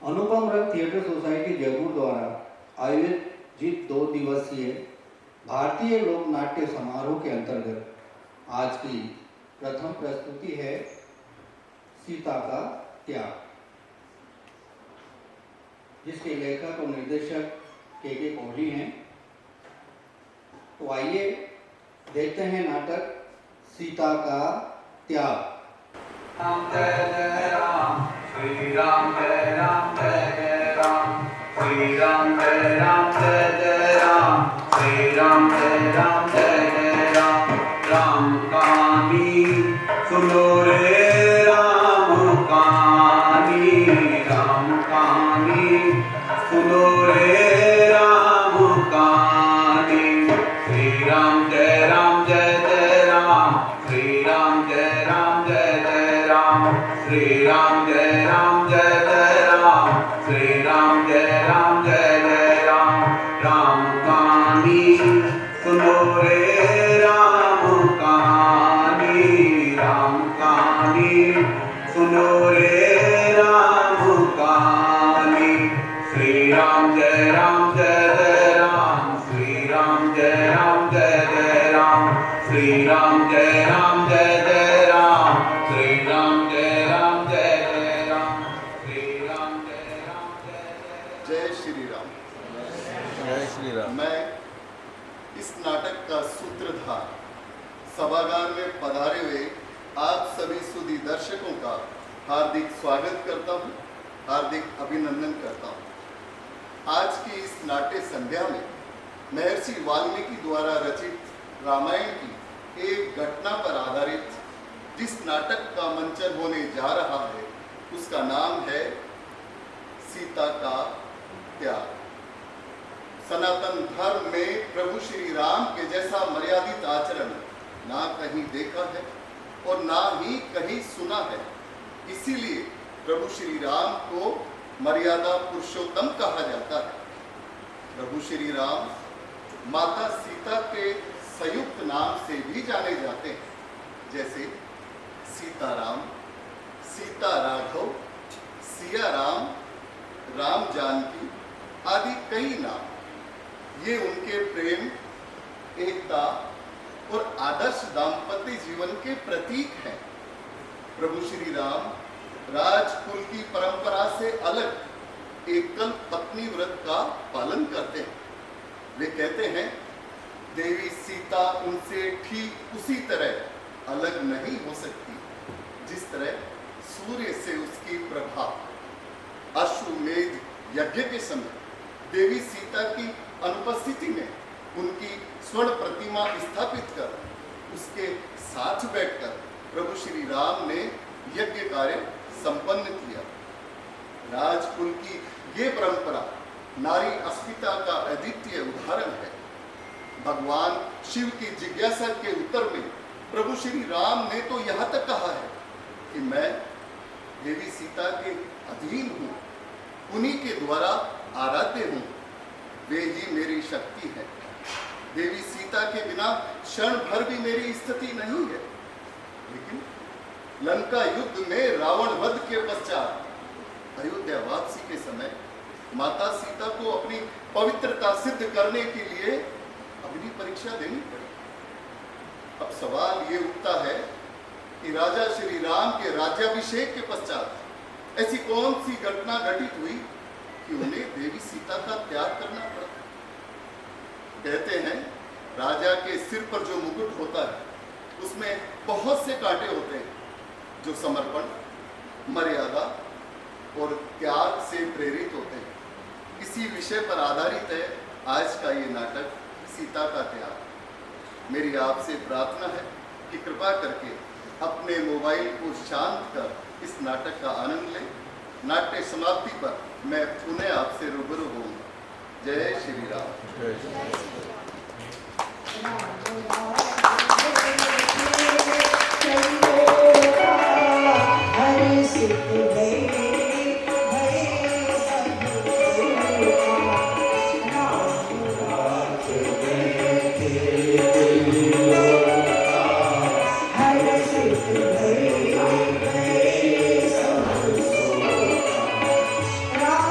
अनुपम रंग theatre society Jaipur द्वारा आयोजित 2 दिवसीय भारतीय लोक नाट्य समारोह के अंतर्गत आज की प्रथम प्रस्तुति है सीता का त्याग, जिसके लेखक और निर्देशक के कोहली हैं। तो आइए देखते हैं नाटक सीता का त्याग। राम जय जय राम, श्री राम जय राम जय जय राम, श्री राम जय राम जय जय राम, श्री राम जय राम जय जय राम। राम कहानी सुनो रे राम कहानी, राम कहानी सुनो रे राम कहानी। श्री राम जय राम जय जय राम, श्री राम जय राम जय जय राम, श्री राम जय राम जय जय राम, श्री राम जय राम जय जय राम। राम कहानी सुनो रे राम कहानी, राम कहानी सुनो रे राम कहानी। श्री राम जय राम जय जय राम, श्री राम जय राम जय जय राम, श्री राम जय राम जय जय राम, श्री राम जय राम जय जय राम, श्री राम जय राम जय जय। जय श्री राम। जय श्री राम। मैं इस नाटक का सूत्रधार सभागार में पधारे हुए आप सभी सुधी दर्शकों का हार्दिक स्वागत करता हूं, हार्दिक अभिनंदन करता हूं। आज की इस नाट्य संध्या में महर्षि वाल्मीकि द्वारा रचित रामायण की एक घटना पर आधारित जिस नाटक का मंचन होने जा रहा है उसका नाम है सीता का त्याग। सनातन धर्म में प्रभु श्री राम के जैसा मर्यादित आचरण ना कहीं देखा है और ना ही कहीं सुना है। इसीलिए प्रभु श्री राम को मर्यादा पुरुषोत्तम कहा जाता है। प्रभु श्री राम माता सीता के संयुक्त नाम से भी जाने जाते हैं, जैसे सीताराम, सीता राघव, सिया राम, राम जानकी आदि कई नाम। ये उनके प्रेम, एकता और आदर्श दाम्पत्य जीवन के प्रतीक हैं। प्रभु श्री राम राजकुल की परंपरा से अलग एकल पत्नी व्रत का पालन करते हैं। वे कहते हैं देवी सीता उनसे ठीक उसी तरह अलग नहीं हो सकती जिस तरह सूर्य से उसकी प्रभा। अश्वमेध यज्ञ के समय देवी सीता की अनुपस्थिति में उनकी स्वर्ण प्रतिमा स्थापित कर उसके साथ बैठकर प्रभु श्री राम ने यज्ञ कार्य संपन्न किया। राजकुल की ये परंपरा नारी अस्मिता का अद्वितीय उदाहरण है। भगवान शिव की जिज्ञासा के उत्तर में प्रभु श्री राम ने तो यहाँ तक कहा है कि मैं देवी सीता के अधीन हूँ, उन्हीं के द्वारा आराध्य हूँ, वे ही मेरी शक्ति है। देवी सीता के बिना क्षण भर भी मेरी स्थिति नहीं है। लेकिन लंका युद्ध में रावण वध के पश्चात अयोध्या वापसी के समय माता सीता को अपनी पवित्रता सिद्ध करने के लिए अग्नि परीक्षा देनी पड़ी। अब सवाल ये उठता है कि राजा श्री राम के राज्याभिषेक के पश्चात ऐसी कौन सी घटना घटित हुई कि उन्हें देवी सीता का त्याग करना पड़ा। कहते हैं राजा के सिर पर जो मुकुट होता है उसमें बहुत से कांटे होते हैं जो समर्पण, मर्यादा और त्याग से प्रेरित होते हैं। इसी विषय पर आधारित है आज का ये नाटक सीता का त्याग। मेरी आपसे प्रार्थना है कि कृपा करके अपने मोबाइल को शांत कर इस नाटक का आनंद लें। नाट्य समाप्ति पर मैं पुनः आपसे रूबरू होऊंगा। जय श्री राम। राम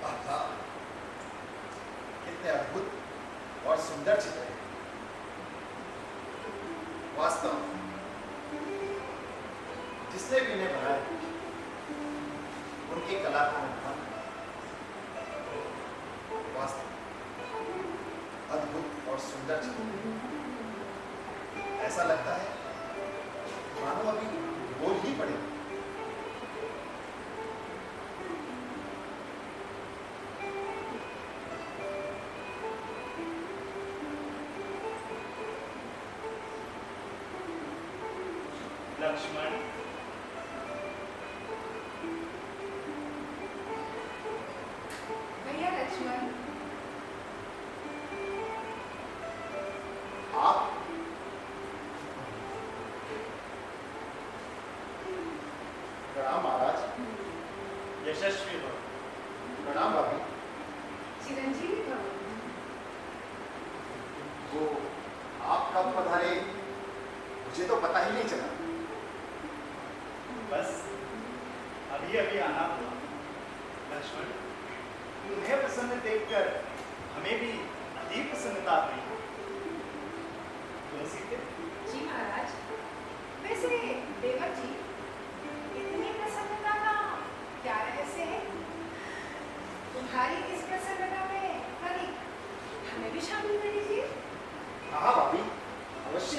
आहा, कितने अद्भुत और सुंदर चित्र हैं। वास्तव में जिसने भी इन्हें बनाया उनकी कला को मैं मानता हूं। वास्तव में अद्भुत और सुंदर चित्र। ऐसा लगता है मानो अभी बोल ही पड़े। लक्ष्मण, भैया लक्ष्मण, आप प्रणाम महाराज। यशस्वी हो। प्रणाम भाभी। चिरंजीवी भव। वो आप कब पधारे मुझे तो पता ही नहीं चला। बस अभी अभी आना हुआ। लक्ष्मण, तुम्हें प्रसन्न देखकर हमें भी अति प्रसन्नता हुई। क्यों सीते? जी महाराज, वैसे देवर जी, इतनी प्रसन्नता का क्या रहस्य है? तुम्हारी इस प्रसन्नता में कभी हमें भी शामिल कर लीजिए। हाँ भाभी, अवश्य।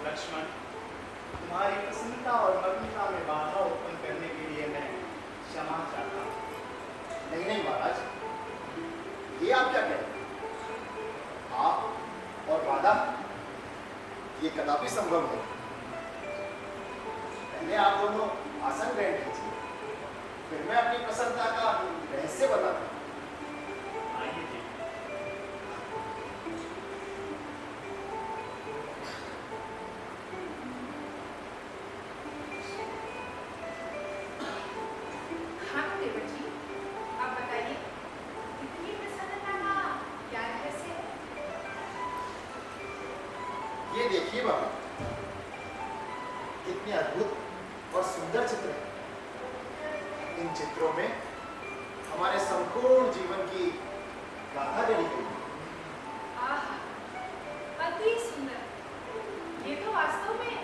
लक्ष्मण, तुम्हारी प्रसन्नता और मग्नता में बाधा उत्पन्न करने के लिए मैं क्षमा चाहता हूँ। नहीं नहीं महाराज, ये आप क्या कह रहे हैं? आप और बाधा, ये कदापि संभव नहीं। पहले आप दोनों आसन ग्रहण कीजिए, फिर मैं अपनी प्रसन्नता का रहस्य बताता हूँ। आइए जी। हाँ तो देवर जी, आप बताइए, इतनी प्रसन्नता का क्या रहस्य है? ये देखिए बाबा, कितने अद्भुत और सुंदर चित्र हैं। इन चित्रों में हमारे संपूर्ण जीवन की गाथा जड़ी गई है। आहा, अति सुंदर। ये तो वास्तव में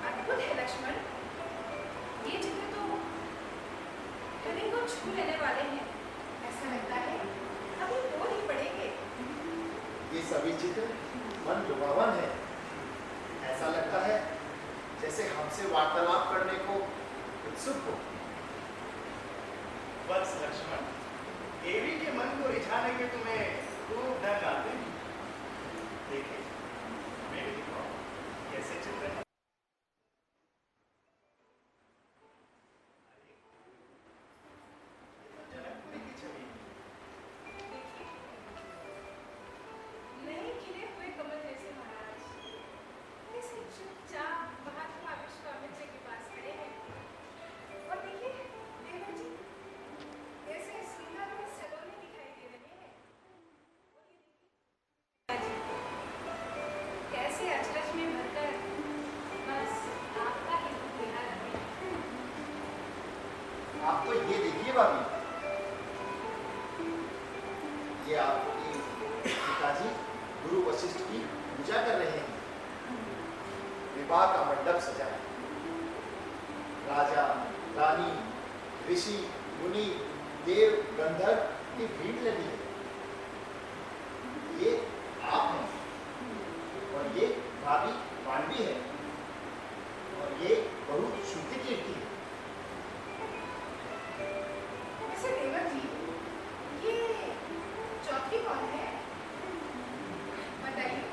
अद्भुत है लक्ष्मण। ये चित्र तो हृदय को छू लेने वाले हैं। ऐसा लगता है अभी बोल ही पड़ेंगे। ये सभी चित्र मन लुभावन है। ऐसा लगता है जैसे हमसे वार्तालाप करने को उत्सुक हो। बस लक्ष्मण, देवी के मन को रिझाने के तुम्हें खूब ढंग आते हैं। देखिए, हमें भी दिखाओ कैसे चित्र है। जनकपुरी की छवि। देखिए, नए खिले हुए कमल जैसे महाराज ऐसे चुपचाप महात्मा विश्वामित्र के पास खड़े हैं। और देखिए देवर जी, ऐसे सुंदर और सलोने दिखाई दे रहे हैं। और ये देखिए कैसे अचरज में भरकर बस आपका ही रूप निहार रहे हैं। आप तो ये देखिए भाभी, ये आपके पिताजी गुरु वशिष्ठ की पूजा कर रहे हैं। विवाह का मंडप सजा है। राजा, रानी, ऋषि, मुनि, देव, गंधर्व की भीड़ लगी है। ये आप हैं और ये भाभी मांडवी है और ये बहू श्रुति कीर्ति है। वैसे देवर जी, ये चौथी कौन है? बताइए,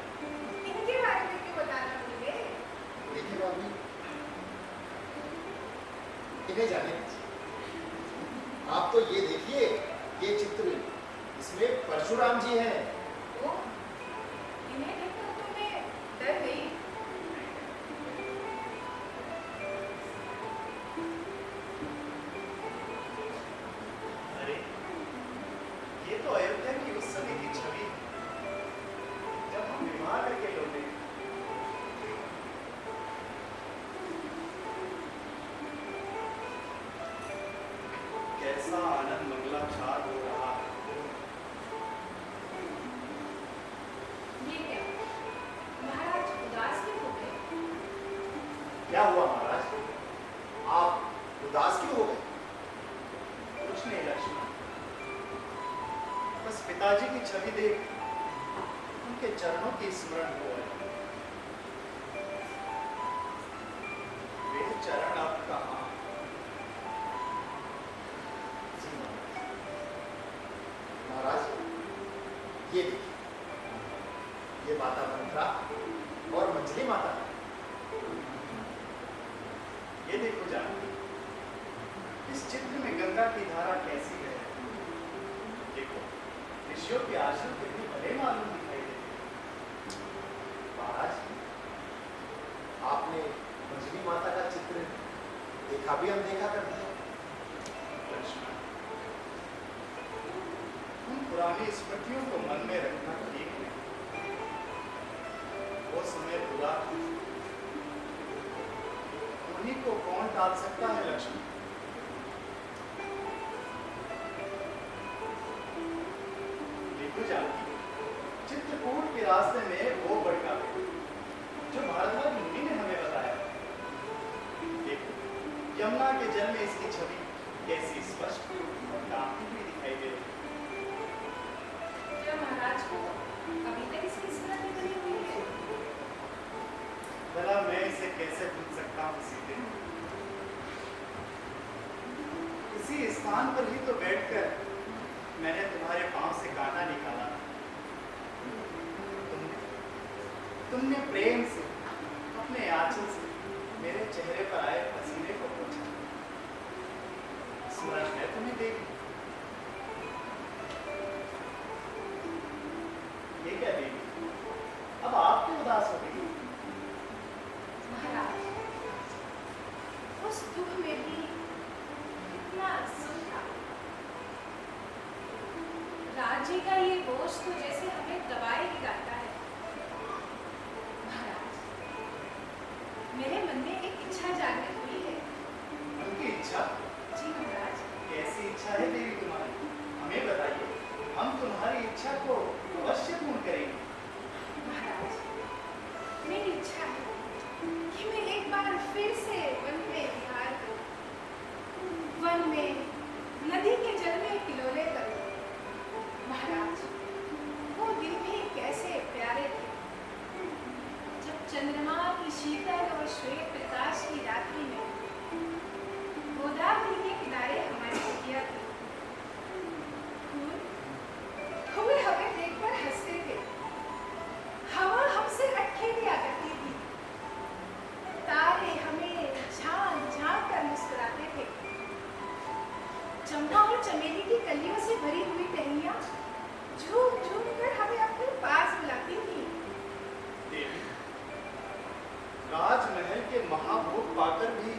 इनके बारे में क्यों बताना भूल गए? देखिए भाभी, इन्हें जाने दीजिए। आप तो ये देखिए, ये चित्र, इसमें परशुराम जी हैं। ओ, इन्हें देखकर तो मैं कैसा आनंद मंगलाचार हो रहा है। ये क्या महाराज उदास क्यों हो गए? क्या हुआ महाराज? आप उदास क्यों हो गए? कुछ नहीं लक्ष्मण, बस पिताजी की छवि देख उनके चरणों की स्मरण हो रही। वे चरण अब कहाँ? जी महाराज, ये देखिए, ये माता मंत्रा और मंजली माता है। ये देखो जानकी, इस चित्र में गंगा की धारा कैसी है। देखो, ऋषियों के आश्रम कितने भले मालूम दिखाई देते। महाराज, आपने मंजली माता का चित्र देखा भी अनदेखा कर दिया। लक्ष्मण, उन पुरानी स्मृतियों को मन में रखना ठीक नहीं। वो समय बुरा था, उन्हीं को कौन टाल सकता है लक्ष्मण। देखो जानकी, चित्रकूट के रास्ते में वो बड़का है जो भारद्वाज मुनि ने हमें बताया। देखो, यमुना के जल में इसकी छवि कैसी स्पष्ट और दांती हुई दिखाई दे रही है। क्या महाराज को अभी तक इसकी स्मृति बनी हुई है? भला मैं इसे कैसे भूल सकता हूँ सीधे। इसी स्थान पर ही तो बैठकर मैंने तुम्हारे पांव से कांटा निकाला। तुमने प्रेम से अपने आंचल से मेरे चेहरे पर आए पसीने को पोंछा। स्मरण है तुम्हें देख? ये क्या देवी, अब आप क्यों उदास हो गई? महाराज, उस दुख में भी कितना सुख था। राज्य का ये बोझ तो जैसे हमें दबाए ही जाता है। महाराज, मेरे मन में एक इच्छा जागृत हुई है। उनकी इच्छा? जी महाराज। कैसी इच्छा है देवी तुम्हारी? हमें बताइए, हम तुम्हारी इच्छा को अवश्य पूर्ण करेंगे। महाराज, मेरी इच्छा है कि मैं एक बार फिर से वन में विहार करूं, वन में नदी के जल में किलोले करूं। महाराज, वो दिन भी कैसे प्यारे थे जब चंद्रमा की शीतल और श्वेत प्रकाश की रात्रि में गोदावरी के किनारे हमारी कुटिया थी। फूल हमें देखकर हंसते थे, हवा हमसे अटके दिया करती थी, तारे हमें झांक झांक कर मुस्कुराते थे, चंपा और चमेली की कलियों से भरी हुई टहनियां झूम झूम कर हमें अपने पास बुलाती थी। देवी, राजमहल के महाभोग पाकर भी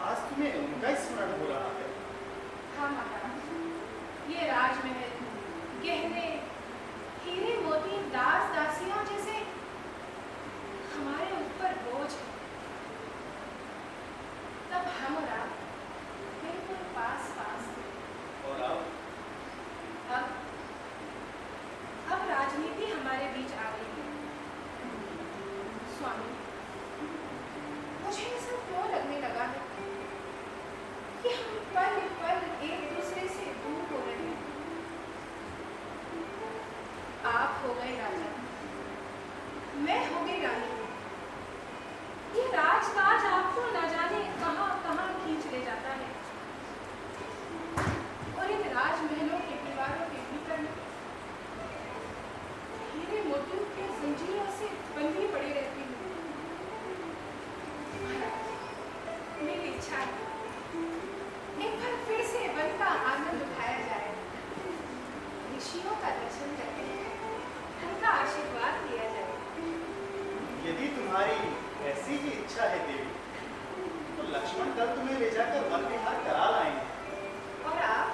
आज तुम्हें उनका स्मरण हो रहा है। हाँ महाराज, ये राजमहल गहने हीरे मोती दास दासियों जैसे हमारे ऊपर बोझ है। तब हम और आप बिल्कुल पास पास थे। और अब राजनीति हमारे बीच आ गई है। स्वामी, मुझे ऐसा क्यों लगने लगा है कि हम पल पल एक दूसरे से दूर हो रहे हैं। आप हो गए राजा, मैं हो गई रानी। ये राजकाज आपको न जाने कहां कहां खींच ले जाता है, और इन राजमहलों के दीवारों के भीतर में हीरे मोतियों के जंजीरों से बंधी पड़ी रहती हूँ। महाराज, मेरी इच्छा है एक बार फिर से वन का आनंद उठाया जाए, ऋषियों का दर्शन करके उनका आशीर्वाद लिया जाए। यदि तुम्हारी ऐसी ही इच्छा है देवी, तो लक्ष्मण कल तुम्हें ले जाकर वन विहार करा लाएंगे। और आप?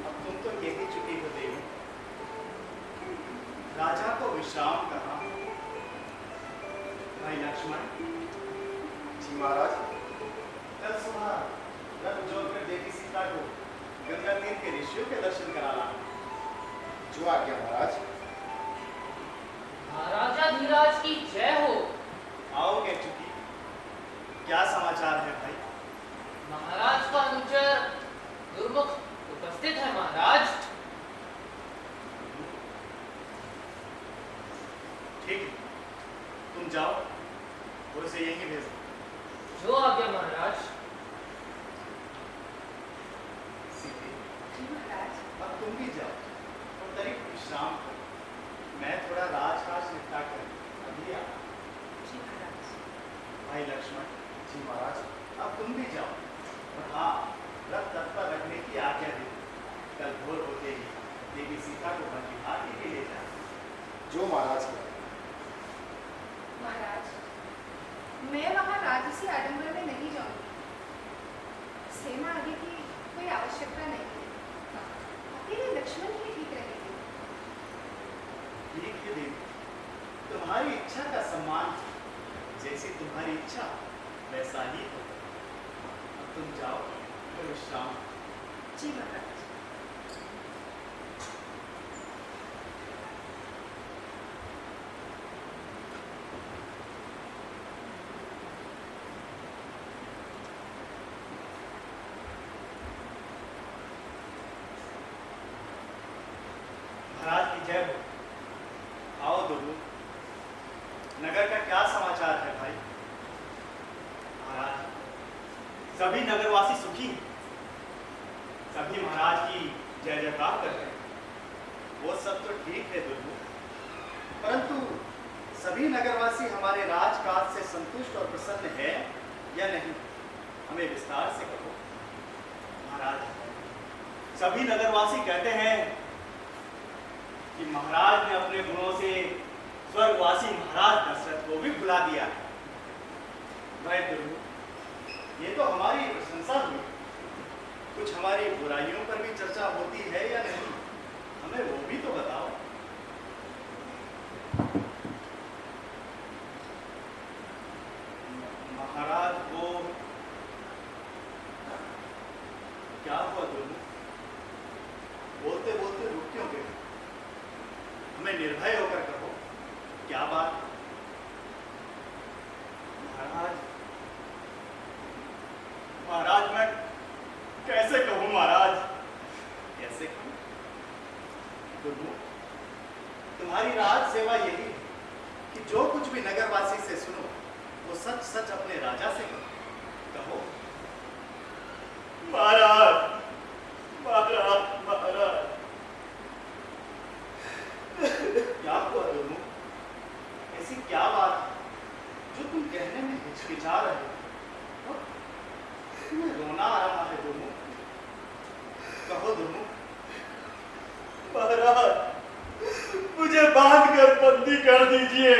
अब तुम तो कह ही चुकी हो देवी, राजा को विश्राम कहाँ। भाई लक्ष्मण, जी महाराज। कल सुबह रथ जोड़कर देवी सीता को गंगा तीर के ऋषियों के दर्शन करा ला। जो आज्ञा महाराज। महाराजा धीराज की जय हो। आओ कह चुकी, क्या समाचार है भाई? महाराज का अनुचर दुर्मुख उपस्थित है महाराज। ठीक है, तुम जाओ और उसे यहीं भेजो। जो आज्ञा महाराज। सीते, जी महाराज। अब तुम भी जाओ और करीब विश्राम करो। मैं थोड़ा राजकाज निपटा कर अभी आ। जी महाराज। भाई लक्ष्मण, जी महाराज। अब तुम भी जाओ और हाँ, रथ तट पर रखने की आज्ञा दे। कल भोर होते ही देवी सीता को वन विहार के लिए ले जाए। जो महाराज का। महाराज, मैं वहां राजसी आडंबर में नहीं जाऊंगी। सेना आगे की कोई आवश्यकता नहीं है। अकेले लक्ष्मण ही ठीक रहेंगे। ठीक है देवी, तुम्हारी इच्छा का सम्मान, जैसी तुम्हारी इच्छा वैसा ही हो। अब तुम जाओ और विश्राम। जी महाराज। महाराज की जय हो। आओ दुर्गु, नगर का क्या समाचार है भाई? महाराज, सभी नगरवासी सुखी हैं। सभी महाराज की जय जयकार कर रहे हैं। वो सब तो ठीक है दुर्गु, परंतु सभी नगरवासी हमारे राजकाज से संतुष्ट और प्रसन्न है या नहीं, हमें विस्तार से कहो। महाराज, सभी नगरवासी कहते हैं कि महाराज ने अपने गुणों से स्वर्गवासी महाराज दशरथ को भी भुला दिया। भाई दुर्गु, ये तो हमारी प्रशंसा हुई, कुछ हमारी बुराइयों पर भी चर्चा होती है या नहीं, हमें वो भी तो बताओ। महाराज वो क्या हुआ दुर्गु? बोलते बोलते रुक क्यों गए? हमें निर्भय होकर कहो, क्या बात? महाराज, महाराज मैं कैसे कहूं महाराज, कैसे कहूं? दुर्गु, तुम्हारी राज सेवा यही है कि जो कुछ भी नगरवासी से सुनो वो सच सच अपने राजा से कहो। महाराज, महाराज, महाराज, क्या हुआ दुर्गु? ऐसी क्या बात है जो तुम कहने में हिचकिचा रहे हो? तुम्हें रोना आ रहा है दुर्गु? कहो दुर्गु। महाराज, मुझे बांध कर बंदी कर दीजिए।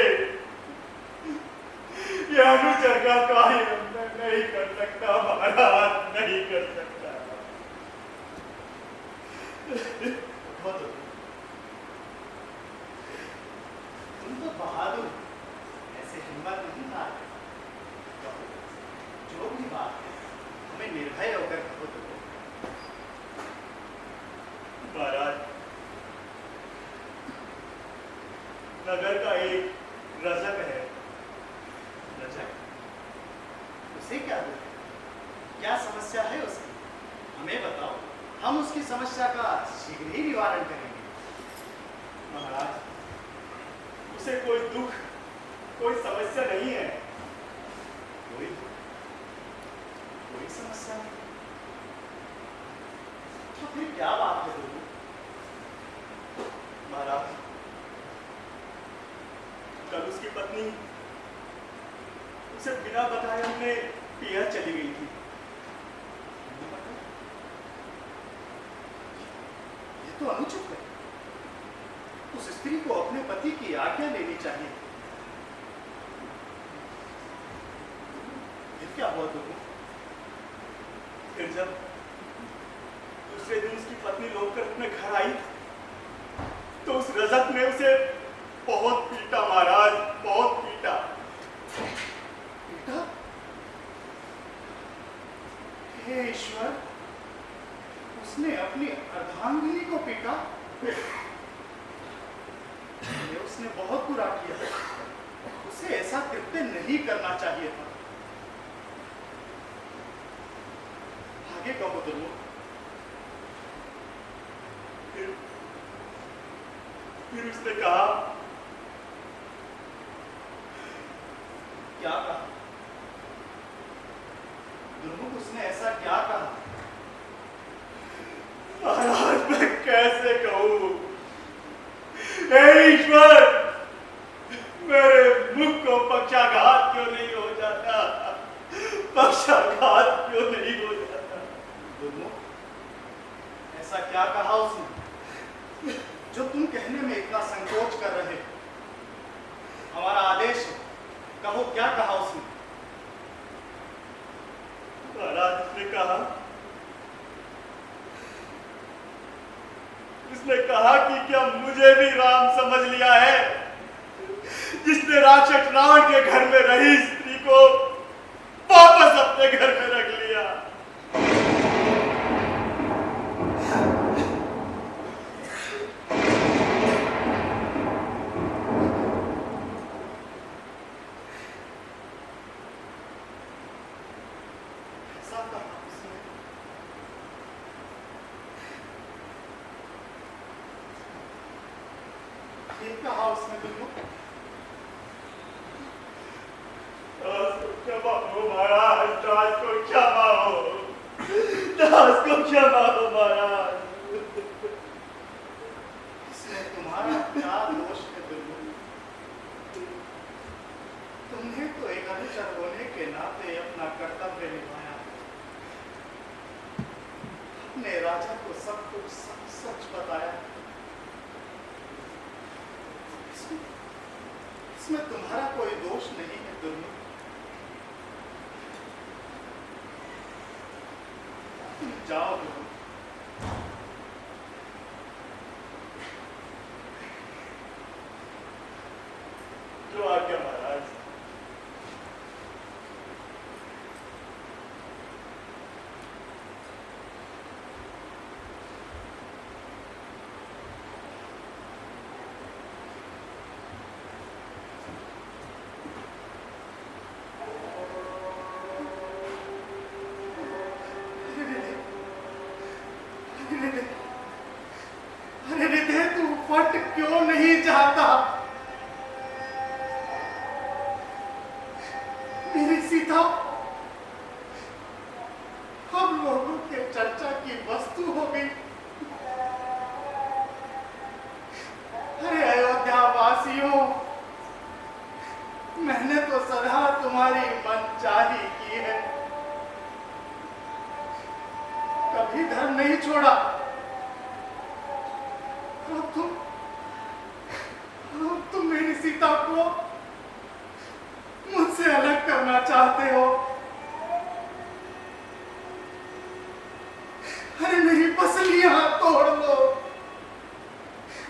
यह अनुचर का कार्य मैं नहीं कर सकता महाराज, नहीं कर सकता। कहो दुर्गु, तुम तो बहादुर, ऐसे हिम्मत नहीं हारते। कहो, जो भी बात है हमें निर्भय होकर कहो तो। महाराज, नगर का एक रजक है। रजक? उसे क्या दुख है? क्या समस्या है उसकी? हमें बताओ, हम उसकी समस्या का शीघ्र ही निवारण करेंगे। महाराज, उसे कोई दुख, कोई समस्या नहीं है। कोई दुख, कोई समस्या नहीं, तो फिर क्या बात है दुर्गु? महाराज, कल उसकी पत्नी उसे बिना बताए हमने पियर चली गई थी। ये तो अनुचित है। उस स्त्री को अपने पति की आज्ञा लेनी चाहिए। फिर क्या हुआ तुमको? फिर जब दूसरे दिन उसकी पत्नी लौटकर अपने घर आई तो उस रजक ने उसे बहुत पीटा महाराज, बहुत पीटा। पीटा? हे ईश्वर, कहा उसने बहुत बुरा किया, उसे ऐसा कृत्य नहीं करना चाहिए था। आगे कहो दुर्मुख। फिर उसने कहा, क्या कहा दुर्मुख? उसने ऐसा क्या कहा? महाराज मैं कैसे कहूं? हे ईश्वर, मेरे मुख को पक्षाघात क्यों नहीं हो जाता? पक्षाघात क्यों नहीं हो जाता? दुर्मुख, ऐसा क्या कहा उसने जो तुम कहने में इतना संकोच कर रहे हो? हमारा आदेश है, कहो क्या कहा उसने? महाराज उसने कहा कि क्या मुझे भी राम समझ लिया है, जिसने राक्षस रावण के घर में रही स्त्री को वापस अपने घर में रख लिया। कहा उसने दुर्मुख? दास को क्षमा हो महाराज, दास को क्षमा हो, दास को क्षमा हो महाराज। इसमें तुम्हारा क्या दोष है दुर्मुख? तुमने तो एक अनुचर होने के नाते अपना कर्तव्य निभाया, अपने राजा को सब कुछ सच बताया। इसमें तुम्हारा कोई दोष नहीं है दुर्मुख। तुम जाओ दुर्मुख। जो आज्ञा महाराज। फट क्यों नहीं जाता? मेरी सीता हम लोगों के चर्चा की वस्तु हो गई। अरे अयोध्या वासियों, मैंने तो सदा तुम्हारी मनचाही की है, कभी धर्म नहीं छोड़ा। तुम मेरी सीता को मुझसे अलग करना चाहते हो। अरे मेरी पसलियां तोड़ लो,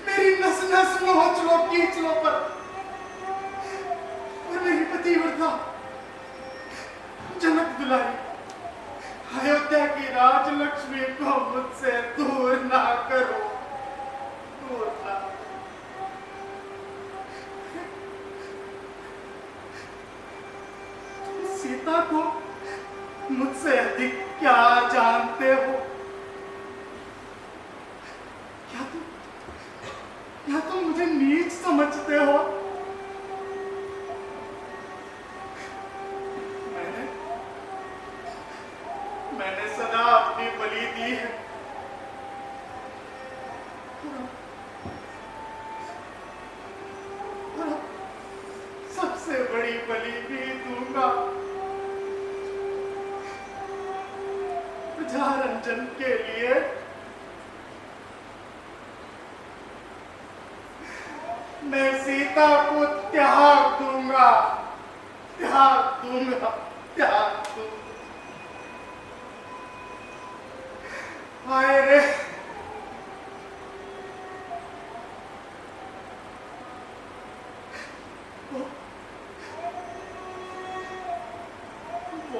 मेरी नस नस नोच लो, खींच लो, पर मेरी पतिव्रता जनक दुलारी अयोध्या की राजलक्ष्मी को मुझसे दूर ना करो, दूर ना। सीता को मुझसे अधिक क्या जानते हो? क्या तुम मुझे नीच समझते हो? मैंने सदा अपनी बलि दी है, और सबसे बड़ी बलि भी दूंगा। प्रजारंजन के लिए मैं सीता को त्याग दूंगा, त्याग दूंगा, त्याग दूंगा। हाय रे, वो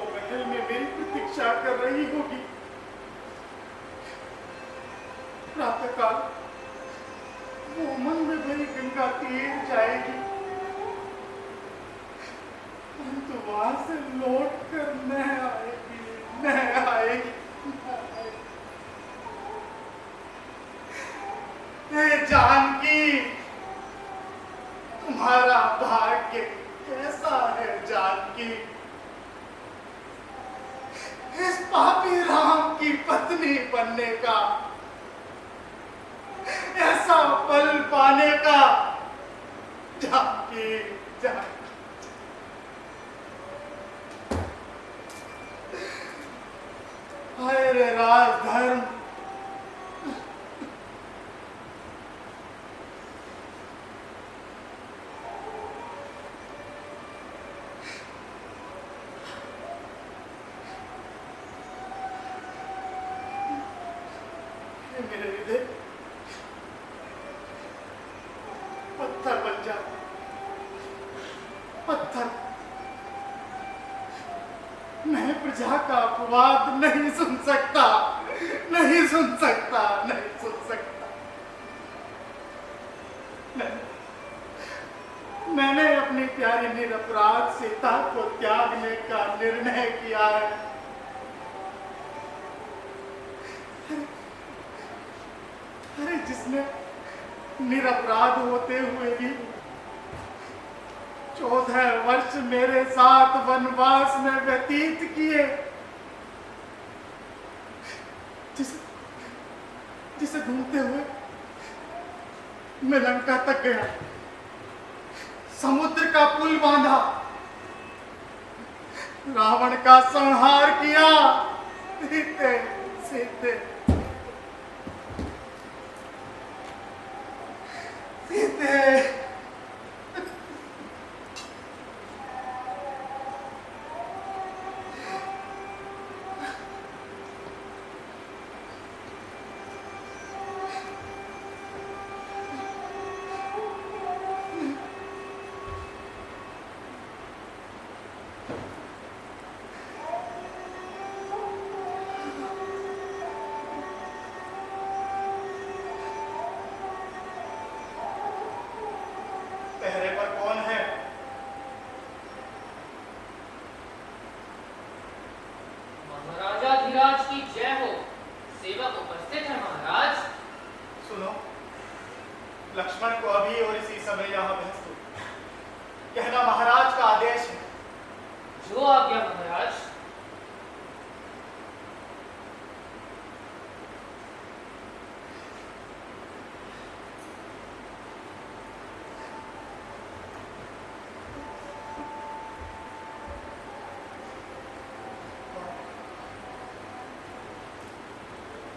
महल में मेरी प्रतीक्षा कर रही होगी। प्रातःकाल से लौट कर न आएगी, न आएगी। हे जानकी, तुम्हारा भाग्य कैसा है जानकी? इस पापी राम की पत्नी बनने का, ऐसा फल पाने का। जानकी, जानकी, हाय रे राजधर्म, मेरे हृदय पत्थर बन जा, पत्थर। मैं प्रजा का अपवाद नहीं सुन सकता, नहीं सुन सकता, नहीं सुन सकता। मैंने अपनी प्यारी निरपराध सीता को त्यागने का निर्णय किया है। अरे जिसने निरपराध होते हुए भी 14 वर्ष मेरे साथ वनवास में व्यतीत किए, जिसे ढूंढते हुए मैं लंका तक गया, समुद्र का पुल बांधा, रावण का संहार किया। सीते, सीते, सीते, पहरे पर कौन है? महाराजा धीराज की जय हो। सेवक उपस्थित है महाराज। सुनो, लक्ष्मण को अभी और इसी समय यहाँ भेज दो। कहना महाराज का आदेश है। जो आज्ञा महाराज।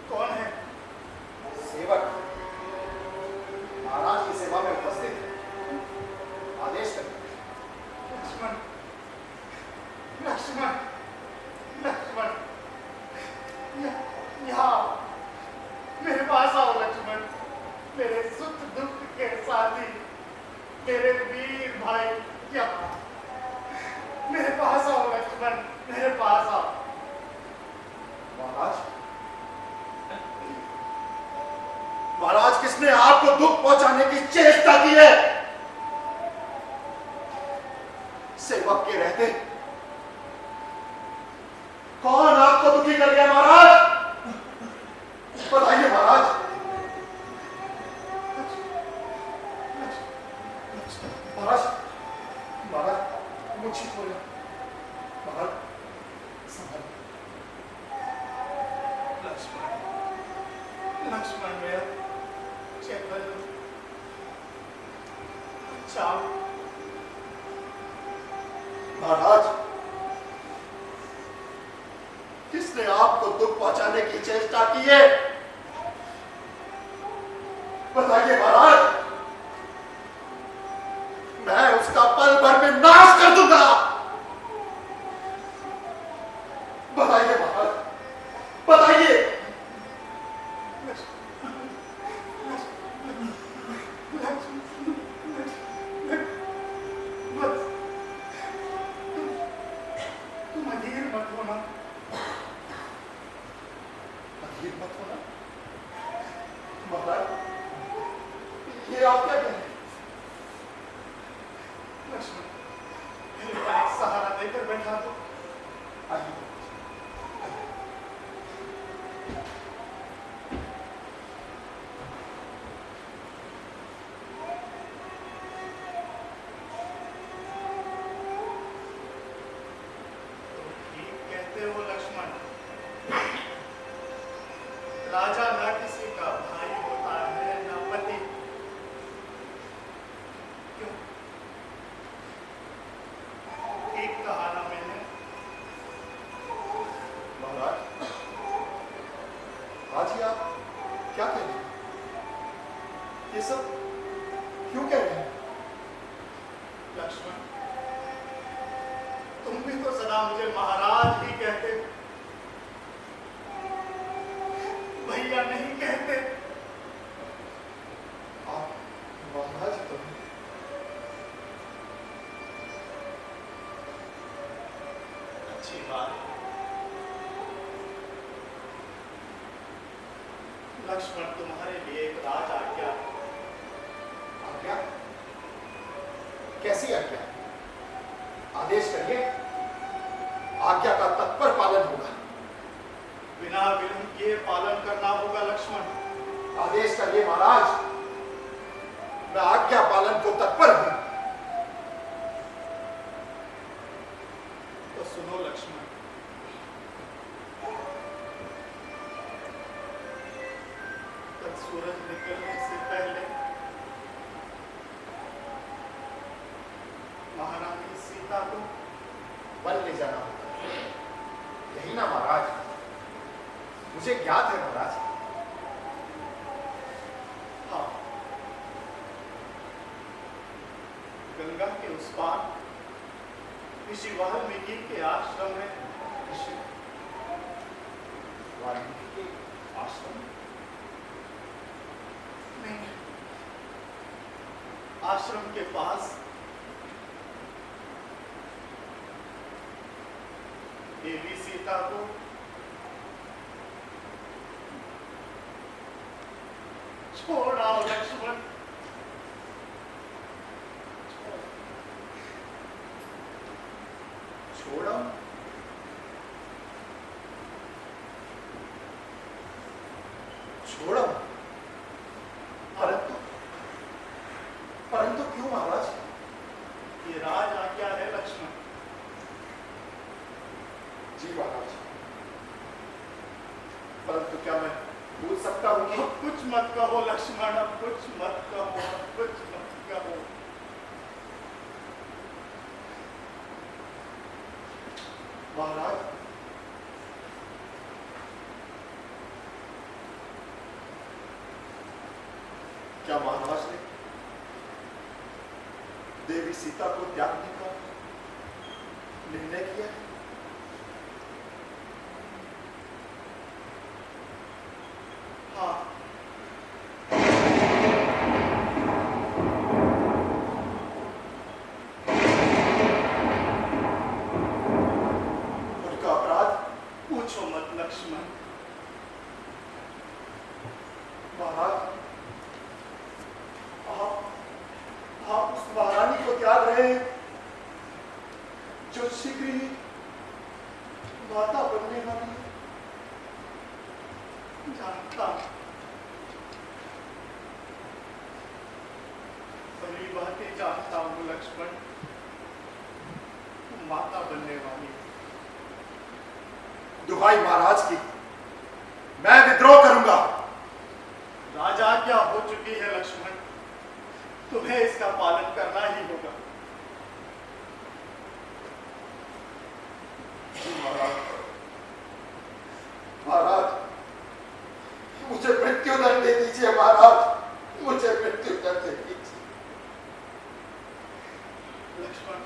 कौन है? सेवक महाराज की सेवा में उपस्थित है। आदेश करें। लक्ष्मण, लक्ष्मण, लक्ष्मण, यहाँ आओ। मेरे पास आओ लक्ष्मण। मेरे सुख दुख के साथी, मेरे वीर भाई, यहाँ मेरे पास आओ लक्ष्मण, मेरे पास आओ। महाराज, महाराज किसने आपको दुख पहुंचाने की चेष्टा की है? सेवक के रहते कौन आपको दुखी कर गया महाराज? बताइए महाराज। महाराज, महाराज मुझे बोले महाराज, संभाल। लक्ष्मण, लक्ष्मण मेरा चेतन, अच्छा महाराज, किसने आपको दुख पहुंचाने की चेष्टा की है? बताइए महाराज, मैं उसका पल भर में नाश कर दूंगा। बताइए महाराज, बताइए। तुम अधीर मत होना, अधीर मत होना। महाराज, ये आप क्या कह रहे हैं? लक्ष्मण, मेरे को एक सहारा देकर फिर बैठा दो। आइए। ठीक कहते हो लक्ष्मण। राजा ना किसी का भाई होता है ना पति। क्यों? ठीक कहा ना मैंने। महाराज, आज ही आप क्या कह रहे हैं? ये सब क्यों कह रहे हैं? लक्ष्मण, तुम भी तो सदा मुझे महाराज ही कहते, भैया नहीं कहते। आप महाराज तो हैं। अच्छी बात। लक्ष्मण, तुम्हारे लिए एक राज आज्ञा। आज्ञा? कैसी आज्ञा? आदेश करिए, आज्ञा का तत्पर पालन होगा। बिना विलंब किए पालन करना होगा लक्ष्मण। आदेश करिए महाराज, मैं आज्ञा पालन को तत्पर हूं। तो सुनो लक्ष्मण, कल सूरज निकलने से पहले महारानी सीता को वन ले जाना होगा, यही ना महाराज? मुझे ज्ञात है महाराज। हाँ, गंगा के उस पार ऋषि वाल्मीकि के आश्रम में। ऋषि वाल्मीकि के आश्रम? नहीं, आश्रम के पास देवी सीता को छोड़ आओ लक्ष्मण। छोड़ो? छोड़ो? परंतु परंतु क्यों महाराज? ये राज आज्ञा है लक्ष्मण। जी महाराज, परंतु क्या मैं पूछ सकता हूं कि? अब कुछ मत कहो लक्ष्मण, अब कुछ मत कहो, अब कुछ मत कहो। महाराज, क्या महाराज ने देवी सीता को त्यागने का निर्णय किया है? हाँ, उनका अपराध? पूछो मत लक्ष्मण। महाराज, आप उस महारानी को त्याग रहे हैं जो शीघ्र ही माता बनने वाली है। जानता हूं, बड़ी बातें जानता हूं लक्ष्मण। तुम माता बनने वाली हो। दुहाई महाराज की, मैं विद्रोह करूंगा। राजाज्ञा हो चुकी है लक्ष्मण, तुम्हें इसका पालन करना ही होगा। जी महाराज, महाराज मुझे मृत्यु दंड दे दीजिए महाराज, मुझे मृत्यु दंड दे दीजिए। लक्ष्मण,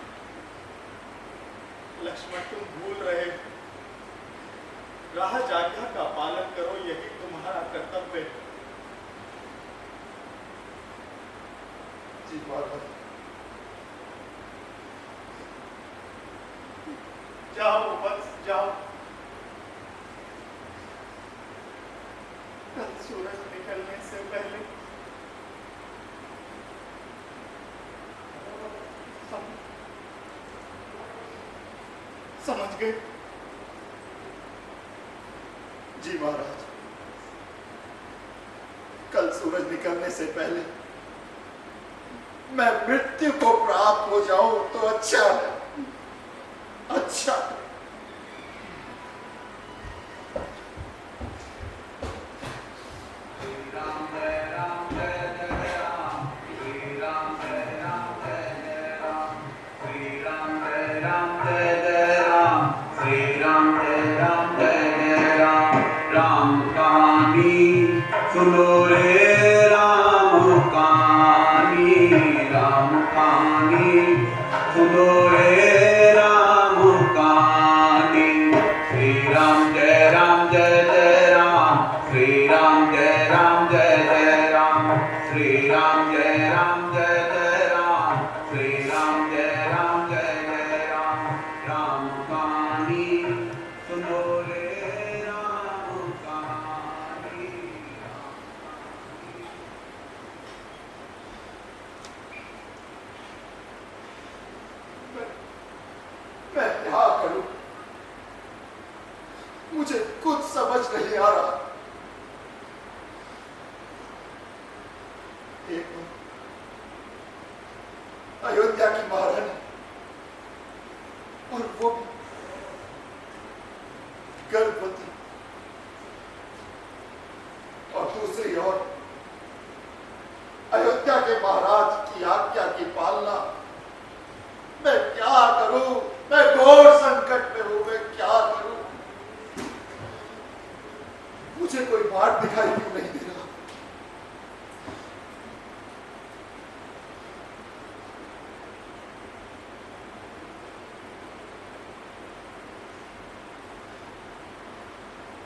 लक्ष्मण तुम भूल रहे हो। राज आज्ञा का पालन करो, यही तुम्हारा कर्तव्य है। जी महाराज। जाओ बस जाओ, कल सूरज निकलने से पहले समझ गए? जी महाराज, कल सूरज निकलने से पहले मैं मृत्यु को प्राप्त हो जाऊं तो अच्छा है, अच्छा। सुनो रे राम कहानी, राम कहानी सुनो रे राम कहानी। श्री राम जय राम जय जय राम, श्री राम जय राम जय जय राम, श्री राम जय राम जय जय राम, श्री राम जय राम जय जय राम। राम कहानी सुनो रे राम कहानी। मैं क्या करूं? मुझे कुछ समझ नहीं आ रहा। एक अयोध्या की महारानी, और वो भी गर्भवती, और दूसरी ओर अयोध्या के महाराज की आज्ञा की पालना। मैं क्या करूं? मैं घोर संकट में हूं, मैं क्या करूं? मुझे कोई बात दिखाई क्यों नहीं दे रहा?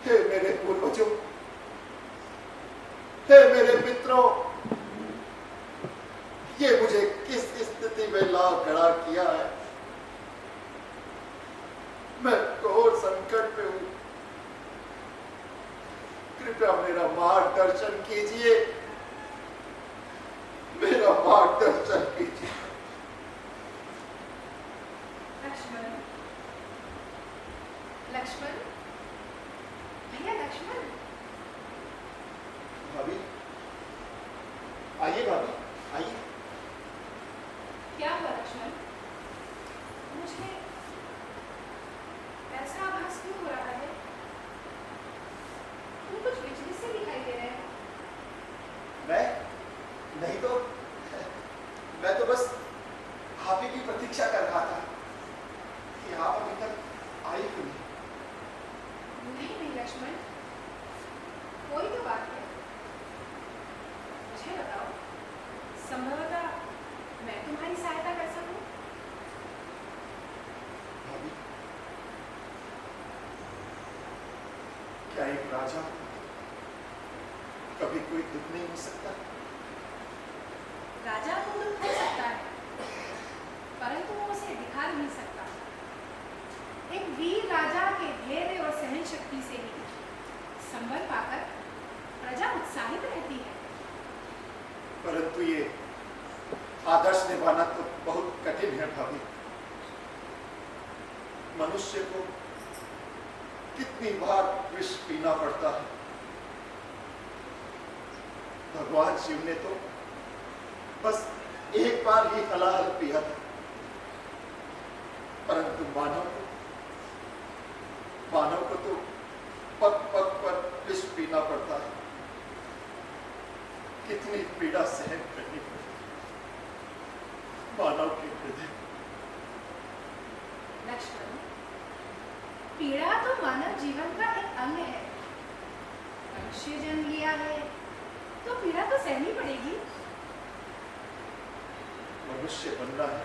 हे मेरे पूर्वजों, हे मेरे मित्रों, ये मुझे किस स्थिति में ला खड़ा किया है? मैं घोर संकट में हूं। कृपया मेरा मार्गदर्शन कीजिए, मेरा मार्गदर्शन कीजिए। लक्ष्मण, लक्ष्मण, भैया लक्ष्मण। भाभी, आइए भाभी, आइए। क्या हुआ लक्ष्मण? मुझे ऐसा आभास क्यों हो रहा है? तुम कुछ विचलित से दिखाई दे रहे हो। मैं नहीं तो, मैं तो बस आप ही की प्रतीक्षा कर रहा था कि आप अभी तक आई क्यों नहीं? नहीं नहीं लक्ष्मण, कोई तो बात है। मुझे बताओ, संभवतः मैं तुम्हारी सहायता कर सकूं? भाभी, क्या एक राजा कभी कोई दुख नहीं हो सकता? राजा को दुख हो सकता है, परंतु वो उसे दिखा नहीं सकता। एक वीर राजा के धैर्य और सहन शक्ति से ही संबल पाकर प्रजा उत्साहित रहती है। परंतु ये आदर्श निभाना तो बहुत कठिन है भाभी। मनुष्य को कितनी बार विष पीना पड़ता है। भगवान शिव ने तो बस एक बार ही हलाहल पिया था, परंतु मानव को तो पग पग पर विष पीना पड़ता है। कितनी पीड़ा सहन करनी पड़ती मानव के हृदय। लक्ष्मण, पीड़ा तो मानव जीवन का एक अंग है। मनुष्य जन्म लिया है तो पीड़ा तो सहनी पड़ेगी। मनुष्य बनना है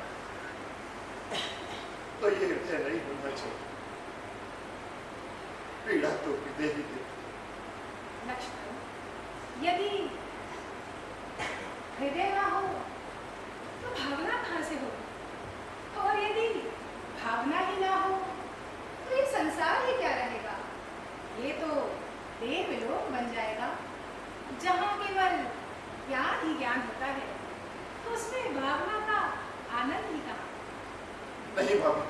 तो ये हृदय नहीं होना चाहिए। पीड़ा तो हृदय ही दे। लक्ष्मण, यदि हृदय ना हो तो भावना कहाँ से हो? और यदि भावना ही ना हो तो ये संसार ही क्या रहेगा? ये तो देह विलोक बन जाएगा, जहाँ केवल ज्ञान ही ज्ञान होता है, तो उसमें भावना का आनंद ही कहाँ? नहीं भाभी,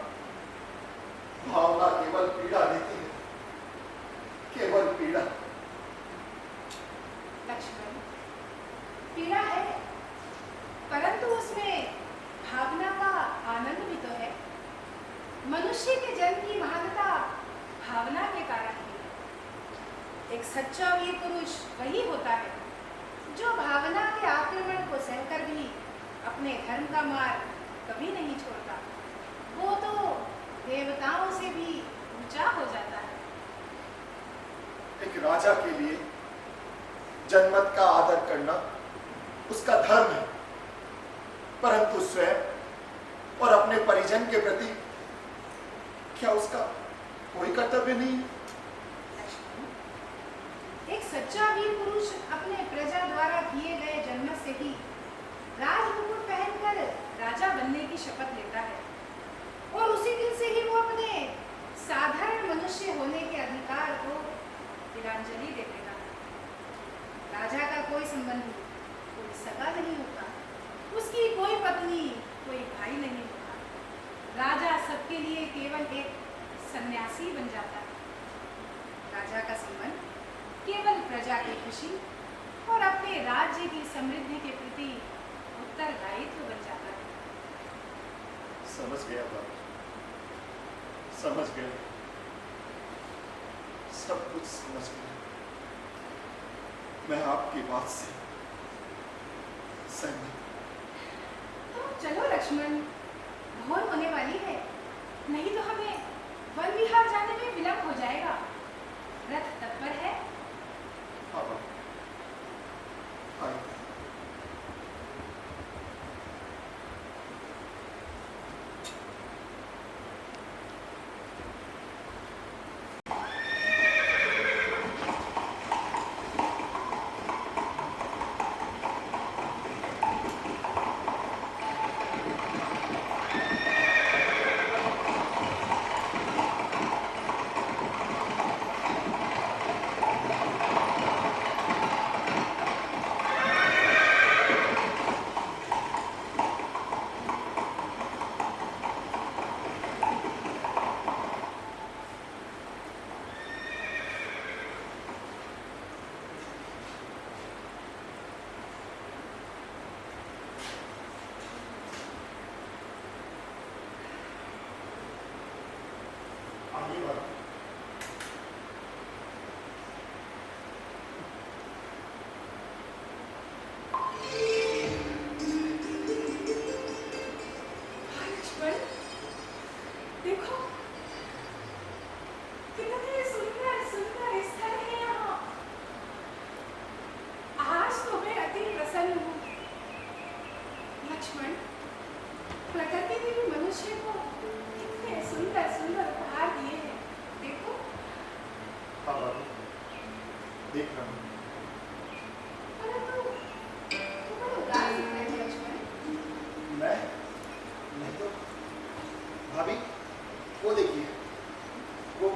मनुष्य के जन्म की महानता भावना के कारण ही है। एक सच्चा वीर पुरुष वही होता है जो भावना के आक्रमण को सहकर भी अपने धर्म का मार्ग कभी नहीं छोड़ता। वो तो देवताओं से भी ऊंचा हो जाता है। एक राजा के लिए जनमत का आदर करना उसका धर्म है, परंतु स्वयं और अपने परिजन के प्रति क्या उसका कोई कर्तव्य नहीं है? एक सच्चा वीर पुरुष अपने प्रजा द्वारा दिए गए जन्म से ही राजमुकुट पहनकर राजा बनने की शपथ लेता है और उसी दिन से ही वो अपने साधारण मनुष्य होने के अधिकार को तिलांजलि दे देता है। राजा का कोई संबंधी, कोई सगा नहीं होता, उसकी कोई पत्नी, कोई भाई नहीं होता। राजा सबके लिए केवल एक सन्यासी बन जाता है। राजा का संबंध केवल प्रजा की खुशी और अपने राज्य की समृद्धि के प्रति उत्तरदायित्व बन जाता है। समझ गया बाबा, समझ गया, सब कुछ समझ गया। मैं आपकी बात से सहमत। तो चलो लक्ष्मण, भोर होने वाली है, नहीं तो हमें वन विहार जाने में विलंब हो जाएगा। रथ तत्पर है? हाँ बाबा, आइए। आइए बाबा। लक्ष्मण, देखो कितने सुंदर सुंदर स्थल है यहाँ। आज तो मैं अति प्रसन्न हूँ। लक्ष्मण, प्रकृति ने भी मनुष्य को कितने सुंदर सुंदर उपहार दिए हैं। देखो। हाँ बाबा, देख रहा हूँ। परंतु तुम बड़े उदास दिख रहे हो लक्ष्मण। मैं नहीं तो भाभी, वो देखिए, वो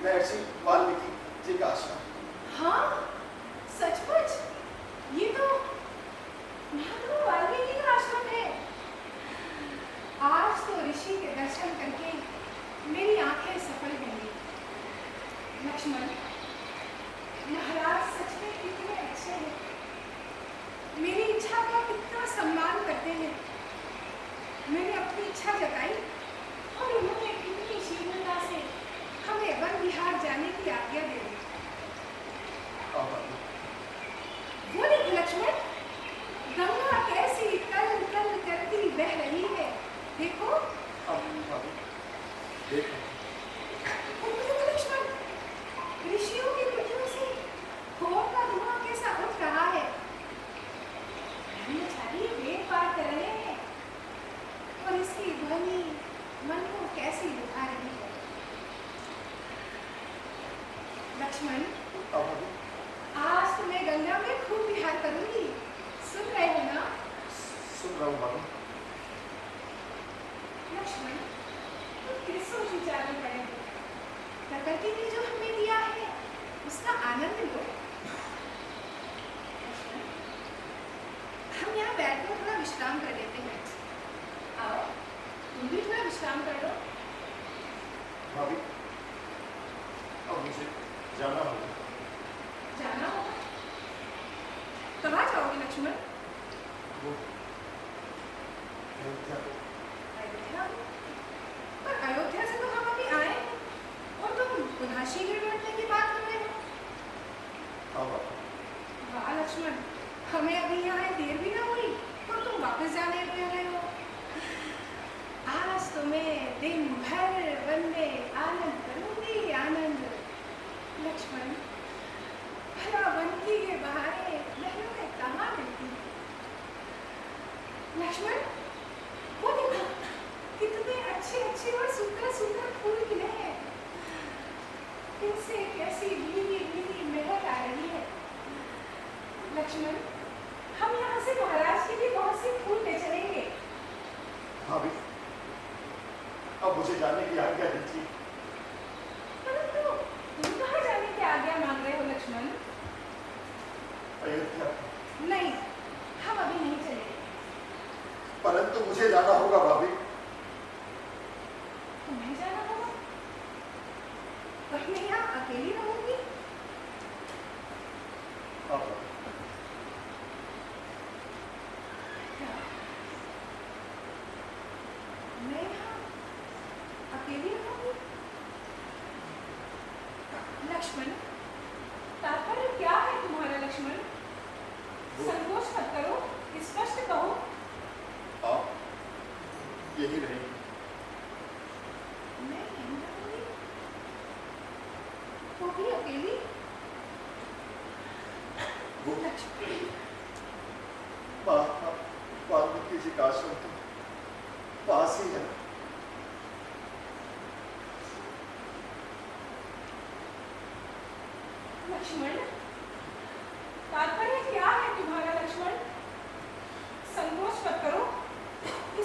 महर्षि वाल्मीकि जी का आश्रम। हाँ, सचमुच ये तो महात्मा वाल्मीकि का आश्रम है। आज तो ऋषि के दर्शन करके मेरी आंखें सफल होंगी। लक्ष्मण, महाराज सच में कितने अच्छे हैं। मेरी इच्छा का कितना सम्मान करते हैं। मैंने अपनी इच्छा जताई और उन्होंने कितनी शीघ्रता से हमें वन विहार जाने की आज्ञा दे दी। हाँ बाबा, वो देखो लक्ष्मण, गंगा कैसी कल कल करती बह रही है। देखो। भाभी, देख रहा हूँ। और देखो लक्ष्मण, ऋषियों की कुटियों से होम का धुआं कैसा उठ रहा है। ब्रह्मचारी वेद पाठ कर रहे हैं और इसकी ध्वनि मन को कैसी लुभा रही है। लक्ष्मण, हाँ भाभी, आज तो मैं गंगा में खूब विहार करूंगी। सुन रहे हो ना? सुन रहा हूँ भाभी। लक्ष्मण, तुम किस सोच विचार में पड़े हो? प्रकृति ने जो हमें दिया है उसका आनंद लो। लक्ष्मण, हम यहाँ बैठकर थोड़ा विश्राम कर लेते हैं। आओ, तुम भी थोड़ा विश्राम कर लो। भाभी, अब मुझे जाना होगा। जाना होगा? कहाँ जाओगे लक्ष्मण? वो अयोध्या को। अयोध्या? पर अयोध्या काशी के लौटने की बात कर रहे हो? हाँ बाबा, वाह लक्ष्मण, हमें अभी यहाँ देर भी ना हुई और तुम वापस जाने लग रहे हो। आज तो मैं दिन भर वन में आनंद करूंगी, आनंद। लक्ष्मण, भला वन की ये बहारें महलों में कहाँ मिलती हैं? लक्ष्मण, वो देखो, कितने अच्छे अच्छे और सुंदर सुंदर फूल खिले हैं। इनसे कैसी मीठी मीठी महक आ रही है। लक्ष्मण, हम यहाँ से महाराज के लिए बहुत से फूल ले चलेंगे। भाभी, अब मुझे जाने की आज्ञा दीजिए। परंतु तुम कहाँ जाने की आज्ञा मांग रहे हो लक्ष्मण? अयोध्या। नहीं, हम अभी नहीं चलेंगे। परंतु मुझे जाना होगा भाभी। तुम्हें जाना होगा? पर मैं यहाँ अकेली रहूंगी। हाँ भाभी। क्या? मैं यहाँ अकेली रहूंगी? लक्ष्मण, तात्पर्य क्या है तुम्हारा लक्ष्मण? संकोच मत करो, स्पष्ट कहो। आप यही रहेंगे। मैं यहीं रहूंगी? वो भी अकेली? वो लक्ष्मण, वाल्मीकि जी का आश्रम तो पास ही है। लक्ष्मण, तात्पर्य क्या है तुम्हारा लक्ष्मण? संकोच मत करो,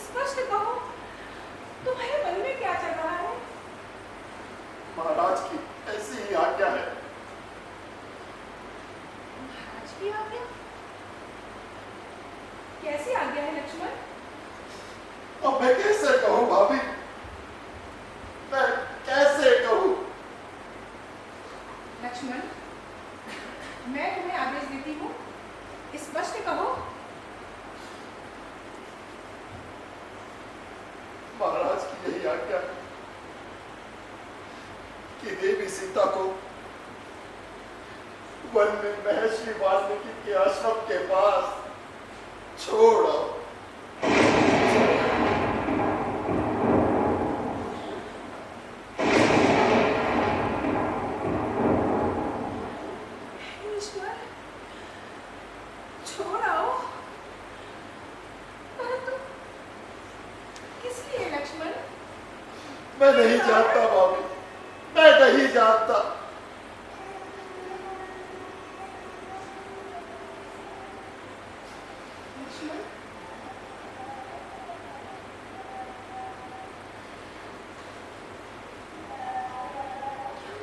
स्पष्ट कहो। तुम्हारे मन में क्या चल रहा है? महाराज की ऐसी ही आज्ञा है। महाराज की आज्ञा? कैसी आज्ञा है लक्ष्मण? अब मैं कैसे कहूँ भाभी, मैं कैसे कहूँ? लक्ष्मण, मैं तुम्हें आदेश देती हूँ, स्पष्ट कहो। महाराज की यही आज्ञा है कि देवी सीता को वन में महर्षि वाल्मीकि के आश्रम के पास छोड़ आओ। ईश्वर, छोड़ आओ। परंतु किस लिए लक्ष्मण? मैं नहीं जानता भाभी, मैं नहीं जानता। लक्ष्मण, क्या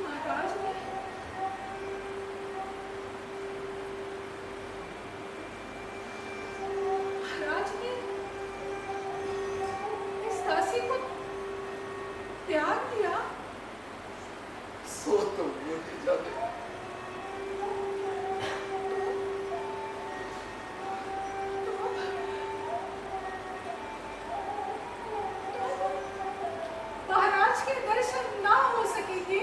महाराज ने इस दासी को त्याग दिया? सो तो वो ही जाने। महाराज के दर्शन ना हो सकेंगे?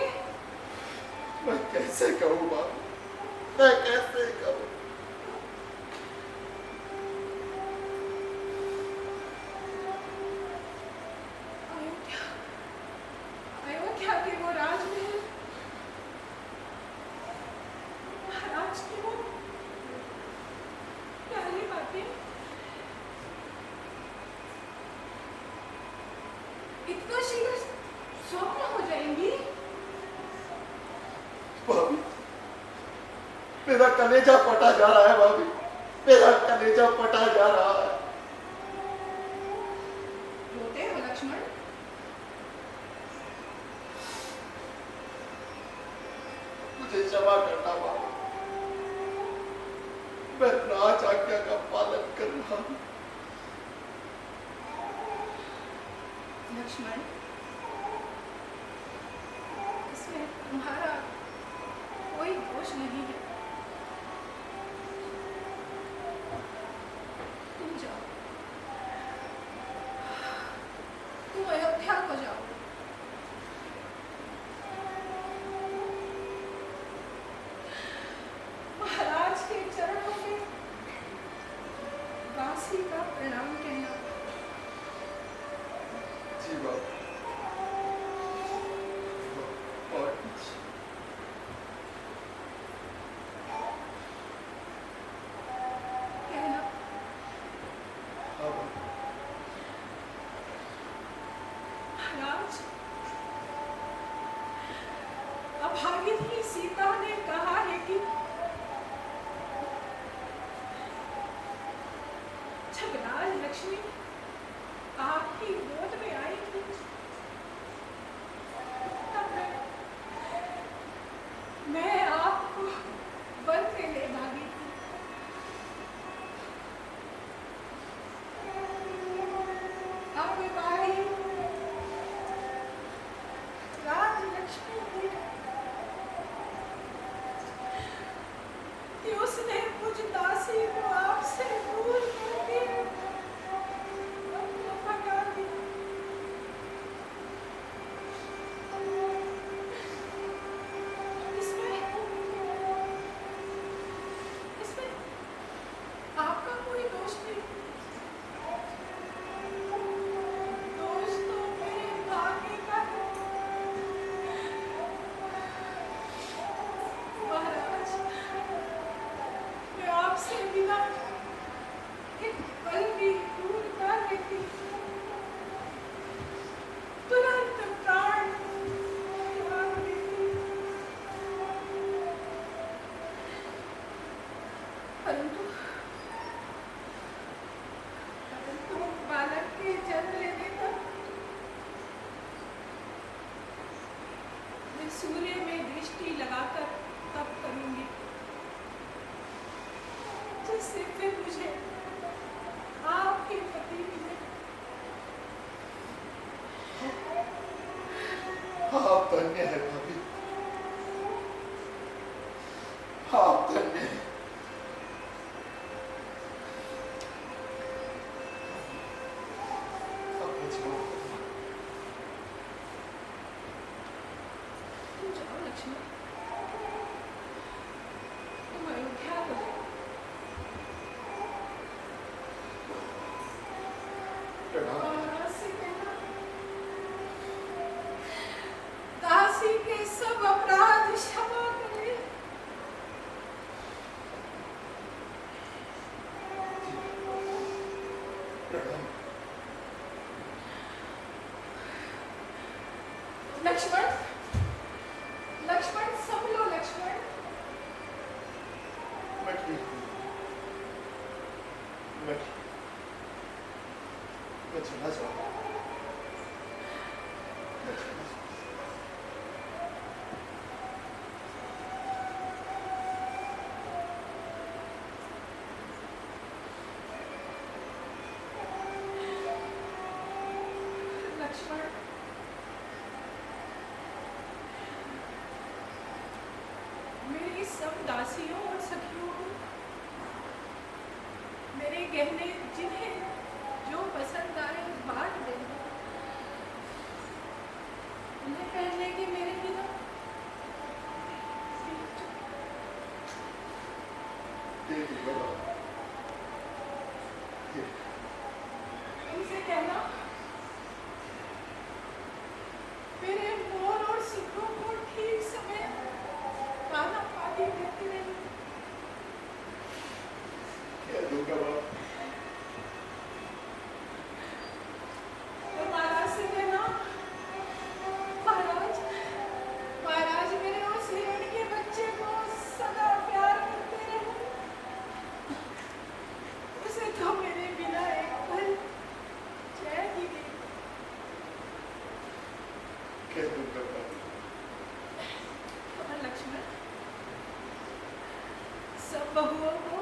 मैं कैसे कहूँ भाभी, मैं कैसे कहूँ? अयोध्या, अयोध्या के वो राजमहल, महाराज की वो प्यारी बातें इतना शीघ्र स्वप्न हो जाएंगी? भाभी, मेरा कलेजा फटा जा रहा है भाभी, मेरा कलेजा फटा जा रहा है। रोते हो लक्ष्मण? मुझे क्षमा करना भाभी, मैं राज आज्ञा का पालन कर रहा हूँ। लक्ष्मण, इसमें तुम्हारा कोई दोष नहीं है। तुम जाओ, तुम अयोध्या को जाओ। जी बाबा। और कुछ? कहना हाँ बाबा। राज, अभागिनी सीता ने कहा है कि जब राज लक्ष्मी आपकी गोद में आई थी तब मैं आपको वन में ले भागी थी। अब भाई राज लक्ष्मी की कि उसने मुझ दासी को आपसे दूर करके भगा दिया। इसमें आपका कोई दोष नहीं। दोष तो मेरे भाग्य का है। महाराज, मैं आपसे बिना एक पल भी दूर न रहती। तुरंत प्राण त्याग देती। परंतु बालक के जन्म लेने तक मैं सूर्य में दृष्टि लगाकर तप करूंगी, जिससे फिर मुझे आपके पति मिले। आप धन्य है भाभी। आप धन्य है। अब मुझे माफ करना। तुम जाओ लक्ष्मण, तुम अयोध्या को जाओ। प्रणाम। महाराज से कहना, दासी के सब अपराध क्षमा करे। प्रणाम। लक्ष्मण, लक्ष्मण संभलो लक्ष्मण। मैं ठीक हूँ। मैं चला जाऊँ। मैं चला जाऊँ। लक्ष्मण, मेरी सब दासियों और सखियों को मेरे गहने जिन्हें जो पसंद आए बांट देना। उन्हें पहनने के मेरे बिना दे दूँगा बाबा। उनसे कहना मेरे मोर और सुखों को ठीक समय दाना पानी देती रही। कह दूँगा बाबा। और महाराज से कहना, महाराज, महाराज मेरे उस हिरण के बच्चे को सदा प्यार करते रहे। उसे तो मेरे बिना एक पल चैन ही नहीं। कह दूँगा बाबा। और लक्ष्मण, सब बहुओं को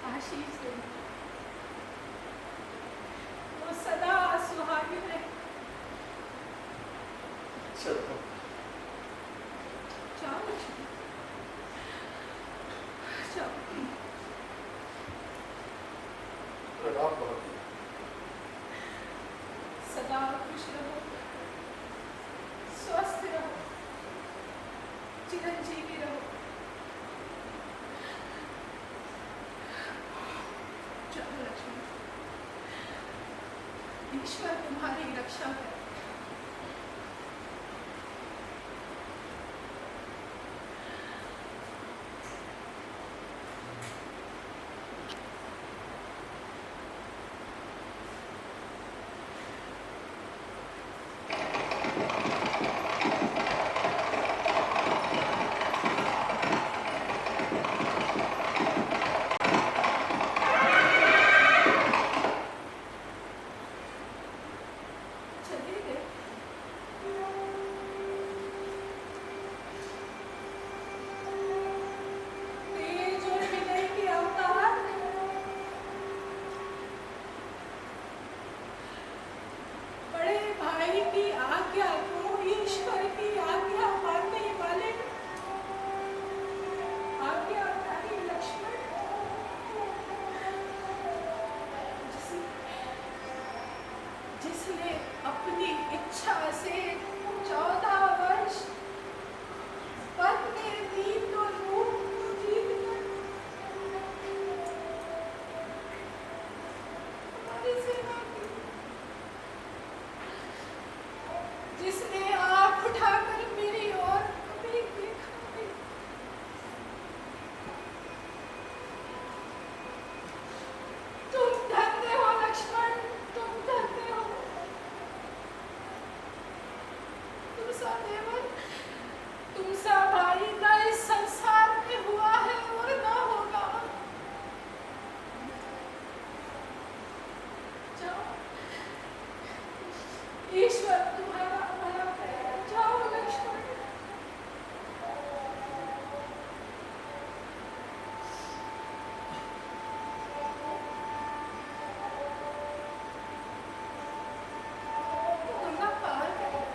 आशीष देना, वो सदा सुहागिन रहे। चलो। जाओ लक्ष्मण, जाओ। प्रणाम भाभी। सदा खुश रहो, स्वस्थ रहो, चिरंजीवी रहो। जाओ लक्ष्मण। ईश्वर तुम्हारी रक्षा करे। चले गए। तेज और विनय के अवतार, बड़े भाई की आज्ञा को ईश्वर की आज्ञा मानने वाले आज्ञाकारी लक्ष्मण, जिसने अपनी इच्छा से 14 वर्ष पद में दीन और रूप को जीतकर हमारी सेवा की, जिसने आँख उठाकर मेरी ओर कभी देखा नहीं, तुम धन्य हो लक्ष्मण, तुम धन्य हो। तुम सा देवर, तुम सा भाई न इस संसार में हुआ है और न होगा। जाओ, ईश्वर तुम्हारा भला करे। जाओ लक्ष्मण। गंगा पार करें।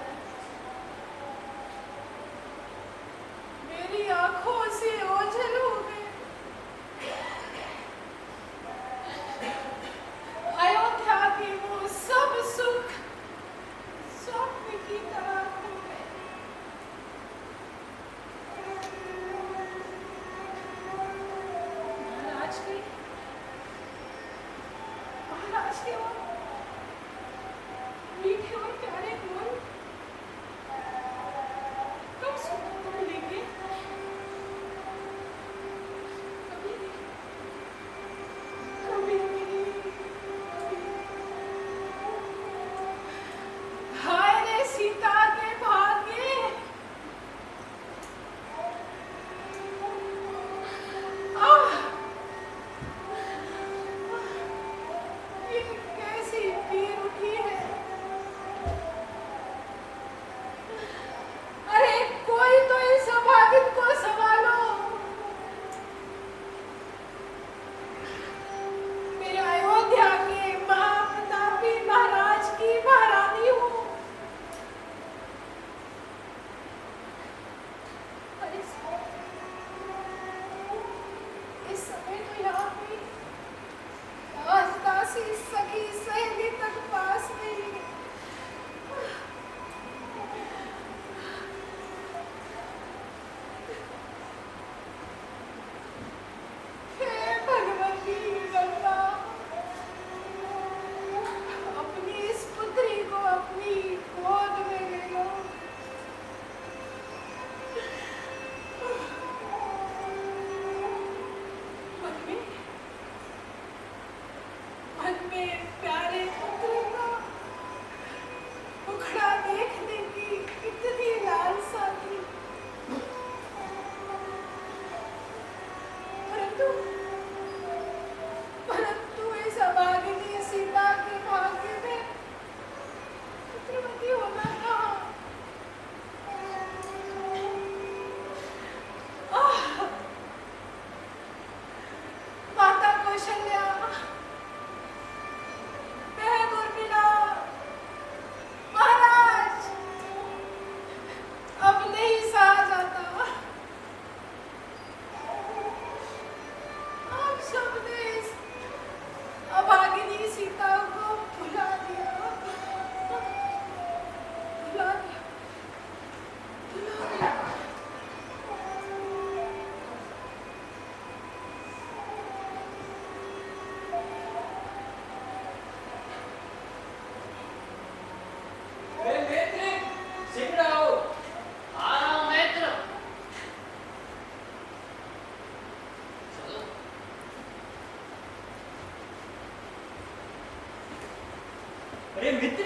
अरे मित्र,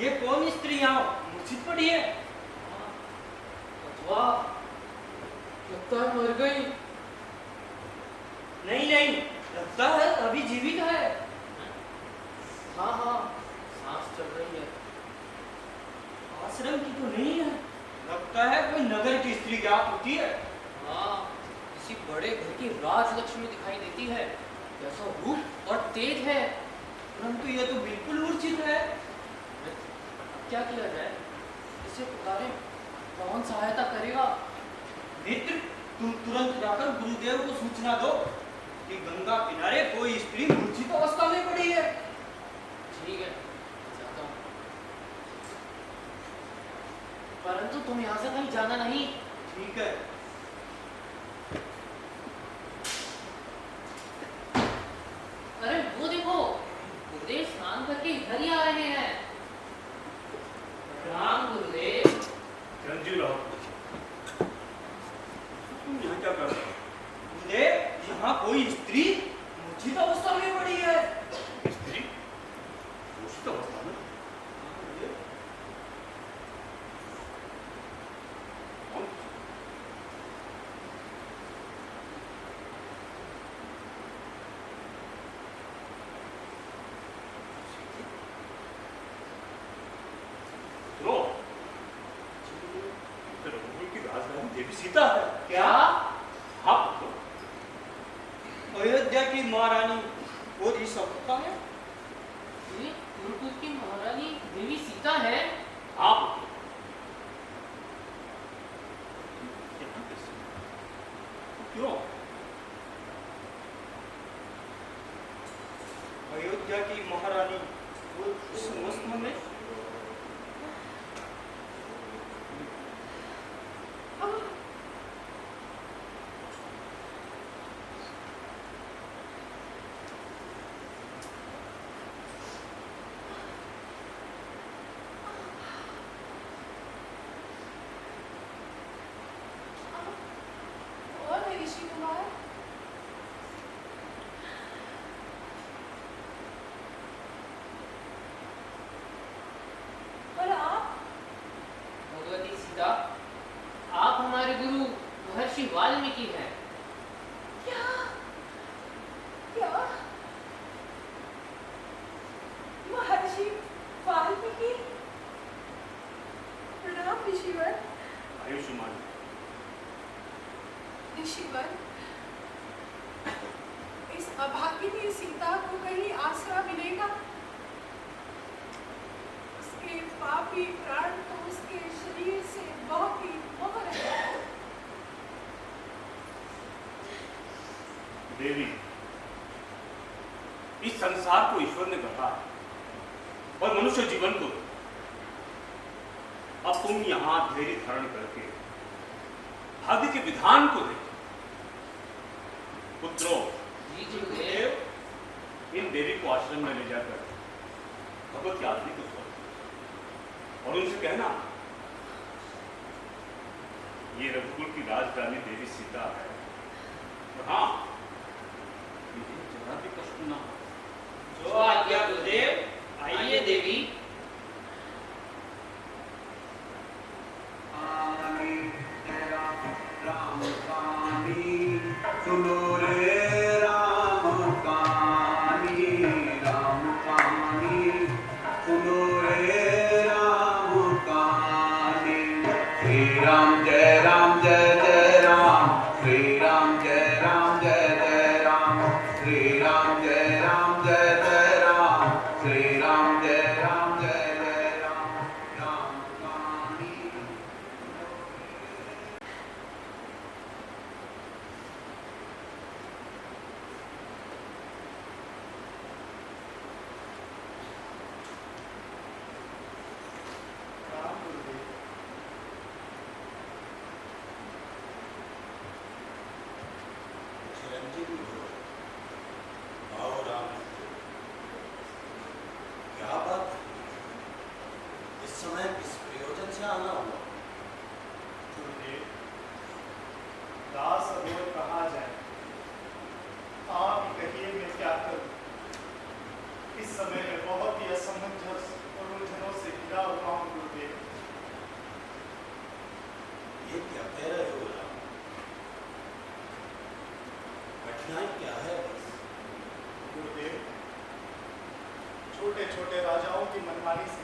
ये कौन स्त्री यहाँ मूर्छित पड़ी है? अथवा लगता है मर गई। नहीं नहीं, लगता है अभी जीवित है। हाँ हाँ, सांस चल रही है। आश्रम की तो नहीं है, लगता है कोई नगर की स्त्री क्या होती है। हाँ, किसी बड़े घर की राजलक्ष्मी दिखाई देती है। जैसा रूप और तेज है। परंतु यह तो बिल्कुल मूर्छित है। अब क्या किया जाए? इसे पुकारें, कौन सहायता करेगा? मित्र, तुम तुरंत जाकर गुरुदेव को सूचना दो कि गंगा किनारे कोई स्त्री मूर्छित अवस्था में पड़ी है। ठीक है, जाता हूँ। परंतु तुम यहाँ से कहीं जाना नहीं। ठीक है। अरे वो देखो, गुरुदेव स्नान करके इधर ही आ रहे हैं। राम गुरुदेव। रंजीत राव, तुम यहाँ क्या कर रहे हो? गुरुदेव, यहाँ कोई स्त्री मूर्छित अवस्था में पड़ी है। स्त्री मूर्छित अवस्था में? कौन? रो, तो रघुकुल की राजधानी देवी सीता है। क्या? हाँ पुत्र, अयोध्या की महारानी वो इस अवस्था में? ये गुरुकुल की महारानी देवी सीता है। हाँ पुत्र। यहाँ कैसे? क्यों? अयोध्या की महारानी वो इस अवस्था में? और है ऋषि कुमार? और आप? भगवती सीता, आप हमारे गुरु महर्षि वाल्मीकि हैं। क्या? क्या? महर्षि वाल्मीकि? प्रणाम ऋषिवर। आयुष्मान। ऋषिवर, इस अभागिनी सीता को कहीं आसरा मिलेगा? उसके पापी प्राण तो उसके शरीर से बहुत ही बह रहे हैं। देवी, इस संसार को ईश्वर ने गढ़ा और मनुष्य जीवन को। अब तुम यहाँ धैर्य धारण करके भाग्य के विधान को देखो। पुत्रों, जी गुरुदेव। इन देवी को आश्रम में ले जाकर भगवत की आरती को सुनो और उनसे कहना, ये रघुकुल की राजरानी देवी सीता है। और हाँ, इन्हें जरा भी कष्ट ना हो। जो आज्ञा गुरुदेव। आइए देवी। राम कहानी सुनो रे, राम कहानी, राम कहानी सुनो रे, राम कहानी। श्री राम जय राम जय जय राम, श्री राम जय राम जय जय राम, श्री राम जय राम जय जय राम, श्री राम जय राम जय जय राम। राम कहानी राम गुरुदेव। चिरंजीवी हो, आओ राम। क्या बात है? इस समय किस प्रयोजन से आना हुआ? गुरुदेव, दास अब और कहाँ जाए? आप ही कहिए मैं क्या करूं? इस समय में बहुत ही असमंजस बड़े राजाओं की मनमानी से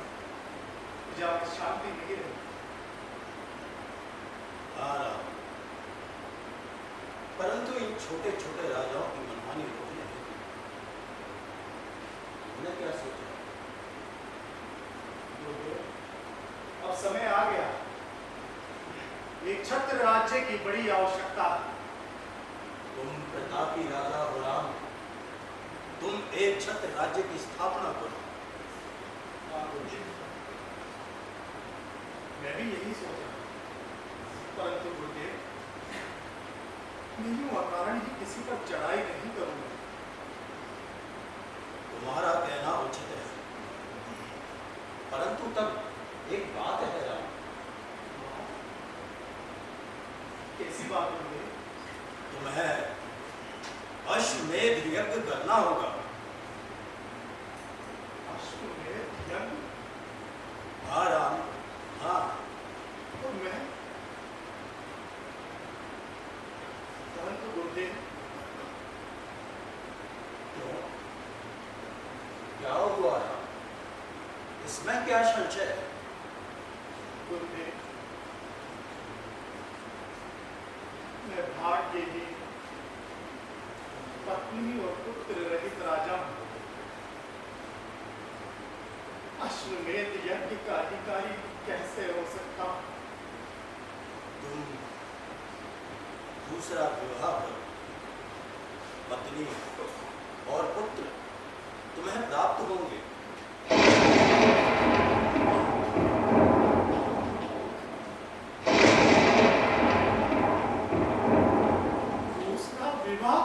प्रजा में शांति नहीं रही। हाँ राम, परंतु इन छोटे छोटे राजाओं की मनमानी रोकने के लिए उन्हें क्या सोचा? अब समय आ गया, एक छत्र राज्य की बड़ी आवश्यकता है। तुम प्रतापी राजा हो राम, तुम एक छत्र राज्य की स्थापना करो। मैं भी यही सोचा, परंतु गुरुदेव मैं यूं अकारण ही किसी पर चढ़ाई नहीं करूंगा। तुम्हारा कहना उचित है, परंतु तब एक बात है राम। कैसी बात गुरुदेव? तुम्हें अश्वमेध यज्ञ करना होगा। अश्वमेध यज्ञ? हाँ राम, हाँ। और मैं? परंतु गुरुदेव क्यों? क्या हुआ राम? इसमें क्या संशय है? गुरुदेव मैं भाग्यहीन, पत्नी और पुत्र रहित राजा हूं। अश्वमेध यज्ञ का अधिकारी कैसे हो सकता हूं? तुम दूसरा विवाह करो, पत्नी और पुत्र तुम्हें प्राप्त होंगे। दूसरा विवाह?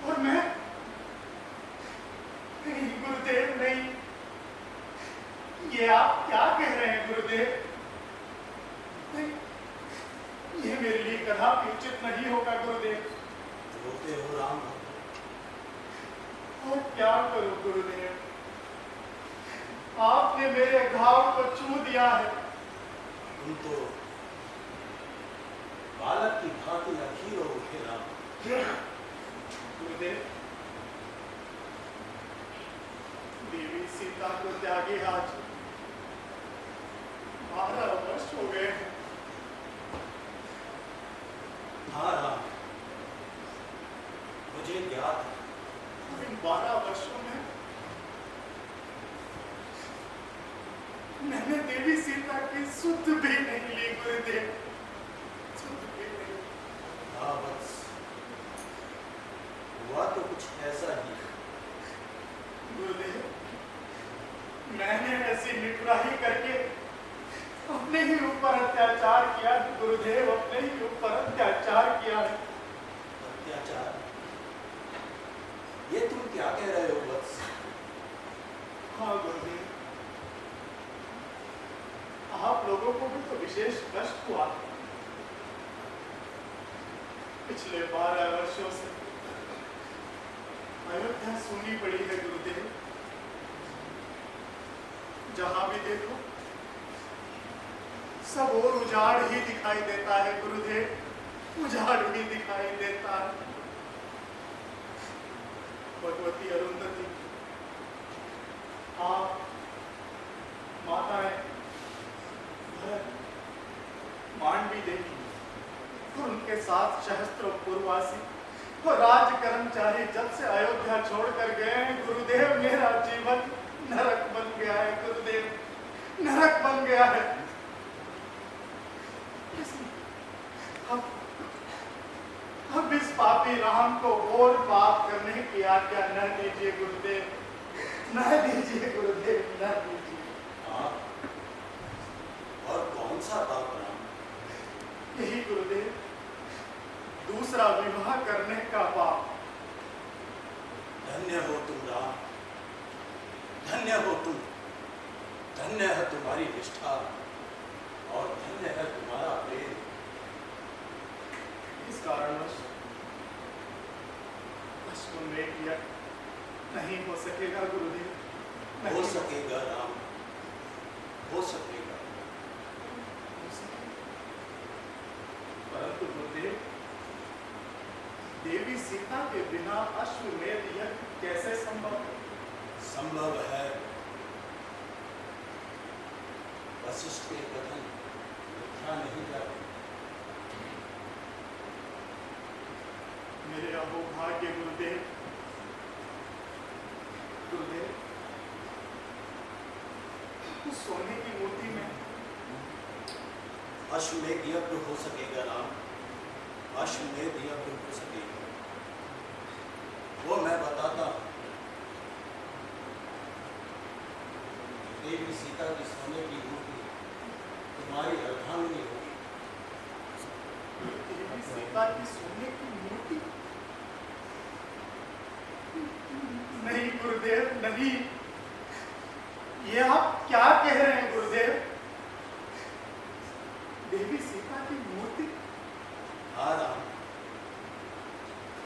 और मैं? नहीं गुरुदेव नहीं, ये आप क्या कह रहे हैं गुरुदेव? नहीं, ये मेरे लिए कदापि उचित नहीं होगा गुरुदेव। रोते हो राम? और क्या करूं गुरुदेव, आपने मेरे घाव को छू दिया है। तुम तो बालक की भांति अधीर हो उठे राम। गुरुदेव देवी सीता को त्यागे आज 12 वर्ष हो गए हैं। हाँ राम, मुझे ज्ञात है। इन 12 वर्षों में मैंने देवी सीता की सुध भी नहीं ली गुरुदेव, सुध भी नहीं। हाँ बस, हुआ तो कुछ ऐसा ही है। गुरुदेव मैंने ऐसी निगराही करके अपने ही ऊपर अत्याचार किया है गुरुदेव, अपने ही ऊपर अत्याचार किया है। अत्याचार? ये तुम क्या कह रहे हो वत्स? हाँ गुरुदेव, आप लोगों को भी तो विशेष कष्ट हुआ। पिछले 12 वर्षों से अयोध्या सूनी पड़ी है गुरुदेव। जहां भी देखो सब और उजाड़ ही दिखाई देता है गुरुदेव, उजाड़ ही दिखाई देता है। भगवती अरुंधति, आप माताएं भरत, मांडवी देवी और उनके साथ सहस्त्रपुरवासी और राज कर्मचारी जब से अयोध्या छोड़कर गए हैं गुरुदेव, मेरा जीवन नरक बन गया है गुरुदेव, नरक बन गया है। अब इस पापी राम को और पाप करने की आज्ञा न दीजिए गुरुदेव, न दीजिए गुरुदेव, न दीजिए। और कौन सा पाप राम? यही गुरुदेव, दूसरा विवाह करने का पाप। धन्य हो तुम राम, धन्य हो तुम, धन्य है तुम्हारी निष्ठा और धन्य है तुम्हारा प्रेम। इस कारणवश अश्वमेध यज्ञ नहीं हो सकेगा गुरुदेव, हो सकेगा राम, हो सकेगा। परंतु गुरुदेव, देवी सीता के बिना अश्वमेध यज्ञ कैसे संभव है? संभव है वशिष्ठ के कथन मिथ्या नहीं जाते। मेरे अहोभाग्य गुरुदेव, गुरुदेव, उस सोने की मूर्ति में अश्वमेध यज्ञ हो सकेगा राम, अश्वमेध यज्ञ हो सकेगा, वो मैं बताता हूँ। देवी सीता की सोने की मूर्ति तुम्हारी अर्धांगिनी होगी। देवी सीता की सोने की मूर्ति? नहीं गुरुदेव, नहीं। ये आप क्या कह रहे हैं गुरुदेव? देवी सीता की मूर्ति? हाँ राम,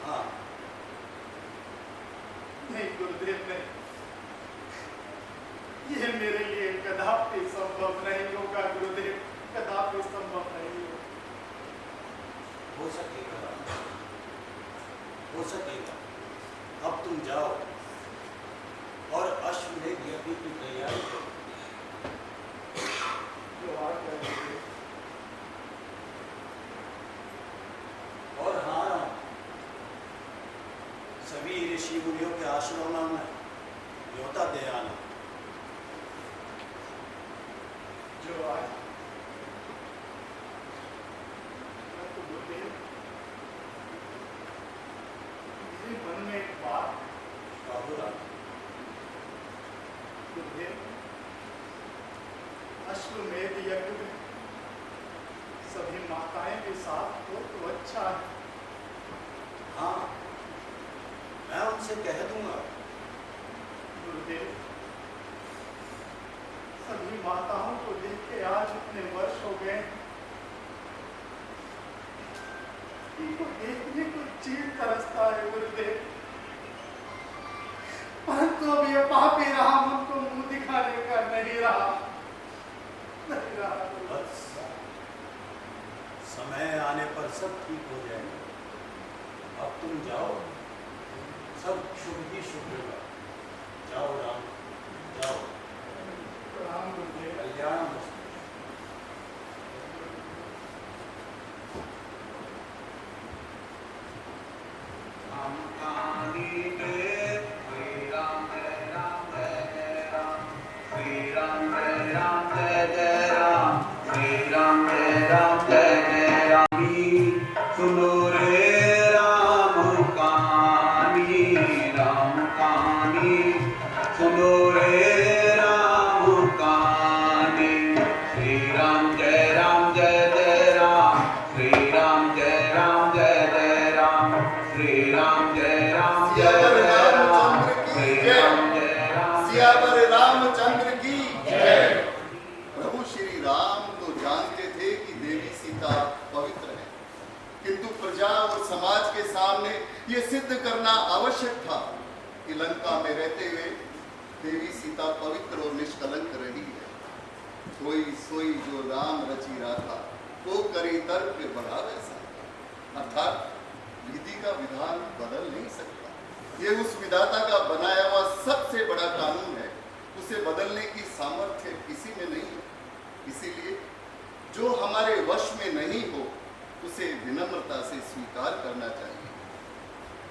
हाँ। नहीं गुरुदेव, नहीं। ये मेरे लिए कदापि संभव नहीं होगा गुरुदेव, कदापि संभव नहीं होगा। हो सकेगा राम, हो सकेगा। अब तुम जाओ और अश्वमेध यज्ञ की तैयारी करो। जो आ जाएंगे। और हाँ, सभी ऋषि मुनियों के आश्रमों में न्योता दे आना। जो आज तो गुरुदेव, मेरे मन में एक बात। गुरुदेव, अश्वमेध यज्ञ में सभी माताएं के साथ हो तो अच्छा है। हाँ, मैं उनसे कह दूंगा। गुरुदेव, सभी माताओं को देख के आज इतने वर्ष हो गए, इनको देखने को जी तरसता है गुरुदेव, परंतु अब ये पापी राम उनको मुंह दिखाने का नहीं रहा, नहीं रहा। बस समय आने पर सब ठीक हो जाएगा। अब तुम जाओ, सब शुभ ही शुभ होगा। जाओ राम, जाओ। प्रणाम गुरुदेव। कल्याण हो। रामचंद्र की जय। प्रभु श्री राम तो जानते थे कि देवी सीता पवित्र है, किंतु प्रजा और समाज के सामने ये सिद्ध करना आवश्यक था कि लंका में रहते हुए देवी सीता पवित्र और निष्कलंक रही है। सोई सोई जो राम रची रहा, वो करी तर्क बढ़ा वैसा, अर्थात विधि का विधान बदल नहीं सकता। ये उस विधाता का बनाया हुआ सबसे बड़ा कानून है, उसे बदलने की सामर्थ्य किसी में नहीं है। इसीलिए जो हमारे वश में नहीं हो उसे विनम्रता से स्वीकार करना चाहिए।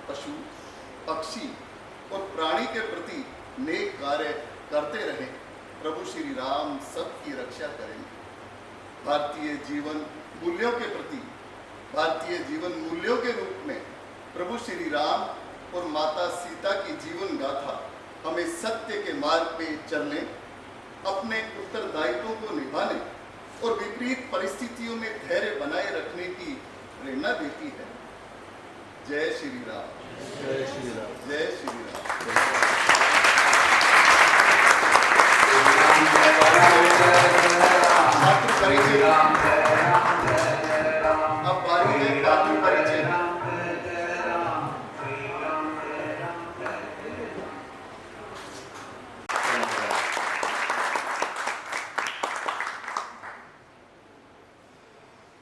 पशु, पक्षी और प्राणी के प्रति नेक कार्य करते रहें, प्रभु श्री राम सबकी रक्षा करेंगे। भारतीय जीवन मूल्यों के प्रति, भारतीय जीवन मूल्यों के रूप में प्रभु श्री राम और माता सीता की जीवन गाथा हमें सत्य के मार्ग पे चलने, अपने उत्तरदायित्वों को निभाने और विपरीत परिस्थितियों में धैर्य बनाए रखने की प्रेरणा देती है। जय श्री राम, जय श्री राम, जय श्री राम। मातृ परिचय। अब बारी है मातृ परिचय।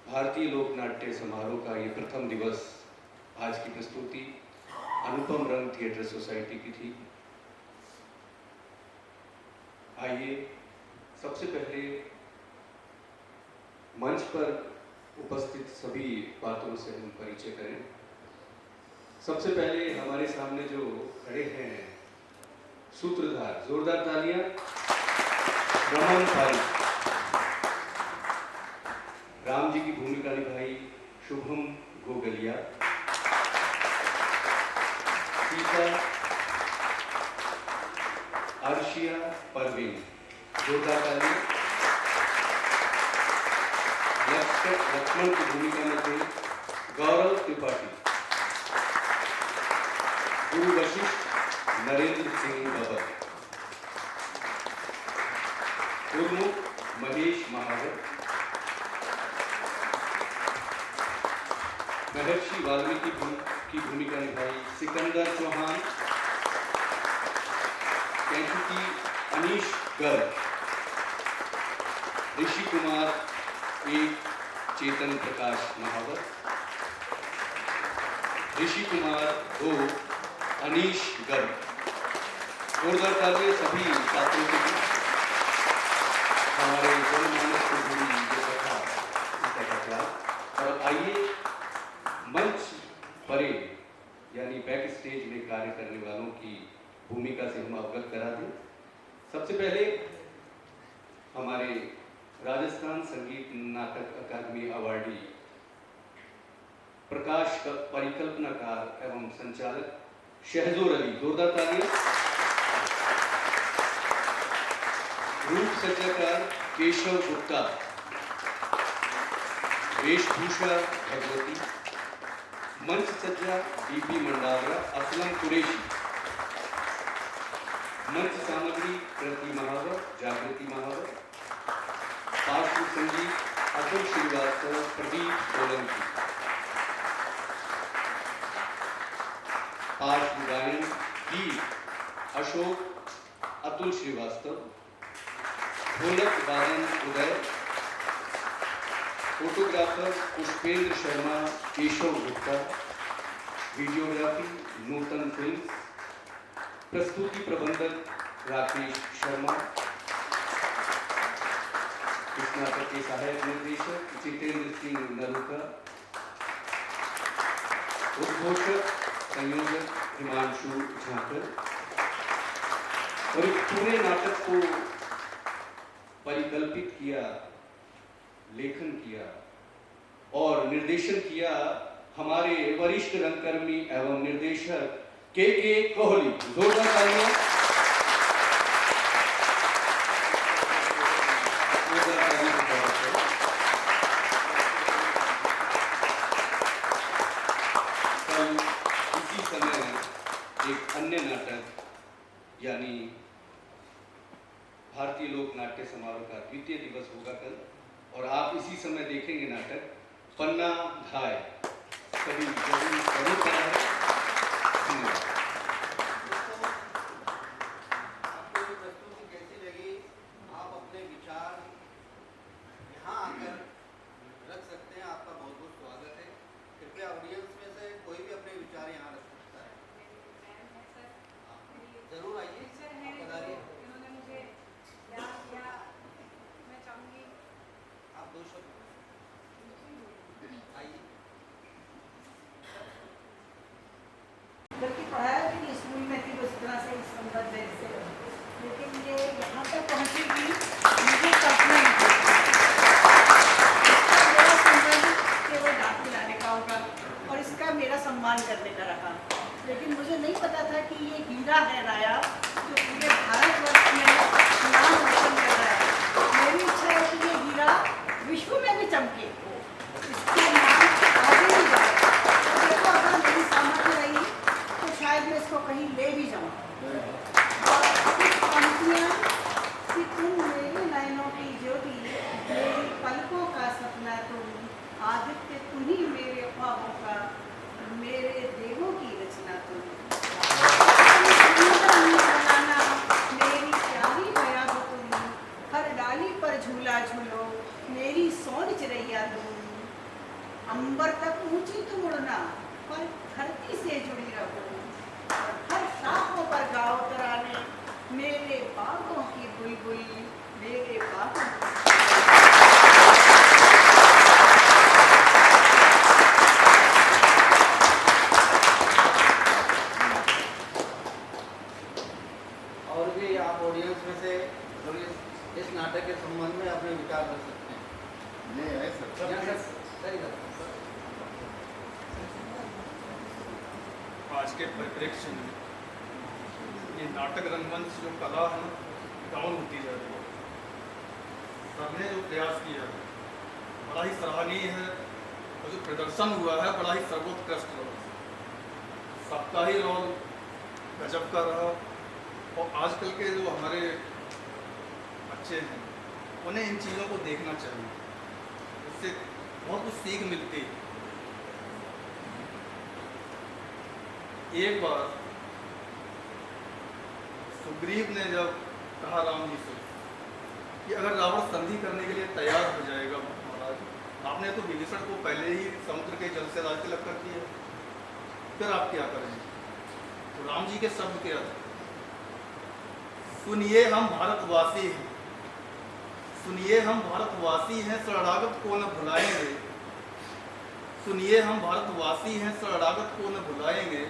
भारतीय लोक नाट्य समारोह का ये प्रथम दिवस, आज की प्रस्तुति अनुपम रंग थिएटर सोसाइटी की थी। आइए सबसे पहले मंच पर उपस्थित सभी पात्रों से हम परिचय करें। सबसे पहले हमारे सामने जो खड़े हैं सूत्रधार, जोरदार तालियां। रमन फारिक। राम जी की भूमिका निभाई शुभम गोगलिया। सीता अर्शिया परवीन, जोरदार तालियां। लक्ष्मण की भूमिका में थे गौरव त्रिपाठी। गुरु वशिष्ठ नरेंद्र सिंह बाबर। गुरुमुख महेश महावर। महर्षि वाल्मीकि की भूमिका निभाई सिकंदर चौहान। कैंचुकी अनीश गर्ग। ऋषि कुमार एक चेतन प्रकाश महावर। ऋषि कुमार दो अनीश गर्ग। जोरदार तालियां सभी छात्रों के लिए। हमारे जनमानस को जुड़ी जो कथा उसका कथा। और आइए मंच परे यानी बैक स्टेज में कार्य करने वालों की भूमिका से हम अवगत करा दें। सबसे पहले हमारे राजस्थान संगीत नाटक अकादमी अवार्डी प्रकाश परिकल्पनाकार एवं संचालक शहजोर अली, जोरदार तालियां। रूप सज्जाकार केशव गुप्ता। वेशभूषा भगवती। मंच सज्जा डीपी मंडावरा, असलम कुरैशी। मंच सामग्री कृति महावर, जागृति महावर। पार्श्व संगीत अतुल श्रीवास्तव, प्रदीप सोलंकी। पार्श्व गायन गीत अशोक अतुल श्रीवास्तव। ढोलक वादन उदय। फोटोग्राफर पुष्पेंद्र शर्मा, केशव गुप्ता। वीडियोग्राफी नूतन फिल्म्स। प्रस्तुति प्रबंधक राकेश शर्मा। इस नाटक के सहायक निर्देशक जितेंद्र सिंह नरूका। उद्घोषक संयोजक हिमांशु झाकर। और इस पूरे नाटक को परिकल्पित किया, लेखन किया और निर्देशन किया हमारे वरिष्ठ रंगकर्मी एवं निर्देशक के कोहली। जोरदार तालियां। कल इसी समय एक अन्य नाटक यानी भारतीय लोक नाट्य समारोह का द्वितीय दिवस होगा कल, और आप इसी समय देखेंगे नाटक पन्ना धाय। सभी जरूर करें। धन्यवाद। आपको ये प्रस्तुति कैसी लगी? आप अपने विचार यहाँ आकर रख सकते हैं। आपका बहुत बहुत स्वागत है। कृपया ऑडियंस में से कोई भी अपने विचार यहाँ रख सकता है। जरूर आइए, पधारिए। आप दो शब्द आइए। बल्कि पढ़ाया भी स्कूल में थी उस तरह से इस संबंध से, लेकिन ये यहाँ तक पहुँचेगी मुझे कल्पना नहीं थी। मेरा संबंध केवल डाक दिलाने का होगा और इसका मेरा सम्मान करने का रहा, लेकिन मुझे नहीं पता था कि ये हीरा है राया जो पूरे भारतवर्ष में नाम रोशन कर रहा है। मेरी इच्छा है कि ये हीरा विश्व में भी चमके, इसका नाम आगे भी जाए। देखो अगर मेरी सामर्थ्य रही तो शायद मैं इसको कहीं ले भी जाऊँ। और कुछ पंक्तियाँ कि तुम मेरी नयनों की ज्योति, मेरी पलकों का सपना तुम, आदित्य तुम्ही मेरे ख्वाबों का, मेरे देवों की रचना तुम। मेरी प्यारी दया हो तुम, हर डाली पर झूला झूलो, मेरी सोन चिड़ैया तुम। अंबर तक ऊंची तुम उड़ना, पर धरती से जुड़ी रहो, और हर शाखों पर गाओ तराने, मेरे बागों की बुलबुल, मेरे बागों और भी आप ऑडियंस में से और इस नाटक के संबंध में अपने विचार कर सकते हैं। ले आए सर। यहाँ सर, आज के परिप्रेक्ष्य में ये नाटक रंगमंच जो कला है डाउन होती जा रही है। सबने जो प्रयास किया है बड़ा ही सराहनीय है और जो प्रदर्शन हुआ है बड़ा ही सर्वोत्कृष्ट रहा। सबका ही रोल गजब का रहा और आजकल के जो हमारे बच्चे हैं उन्हें इन चीज़ों को देखना चाहिए, इससे बहुत कुछ सीख मिलती है। एक बार सुग्रीव ने जब कहा राम जी से कि अगर रावण संधि करने के लिए तैयार हो जाएगा महाराज, आपने तो विभीषण को पहले ही समुद्र के जल से राज तिलक कर दिया, फिर आप क्या करेंगे? तो राम जी के शब्द क्या थे? सुनिए हम भारतवासी हैं, सुनिए हम भारतवासी हैं, शरणागत को न भुलाएंगे। सुनिए हम भारतवासी हैं, शरणागत को न भुलाएंगे।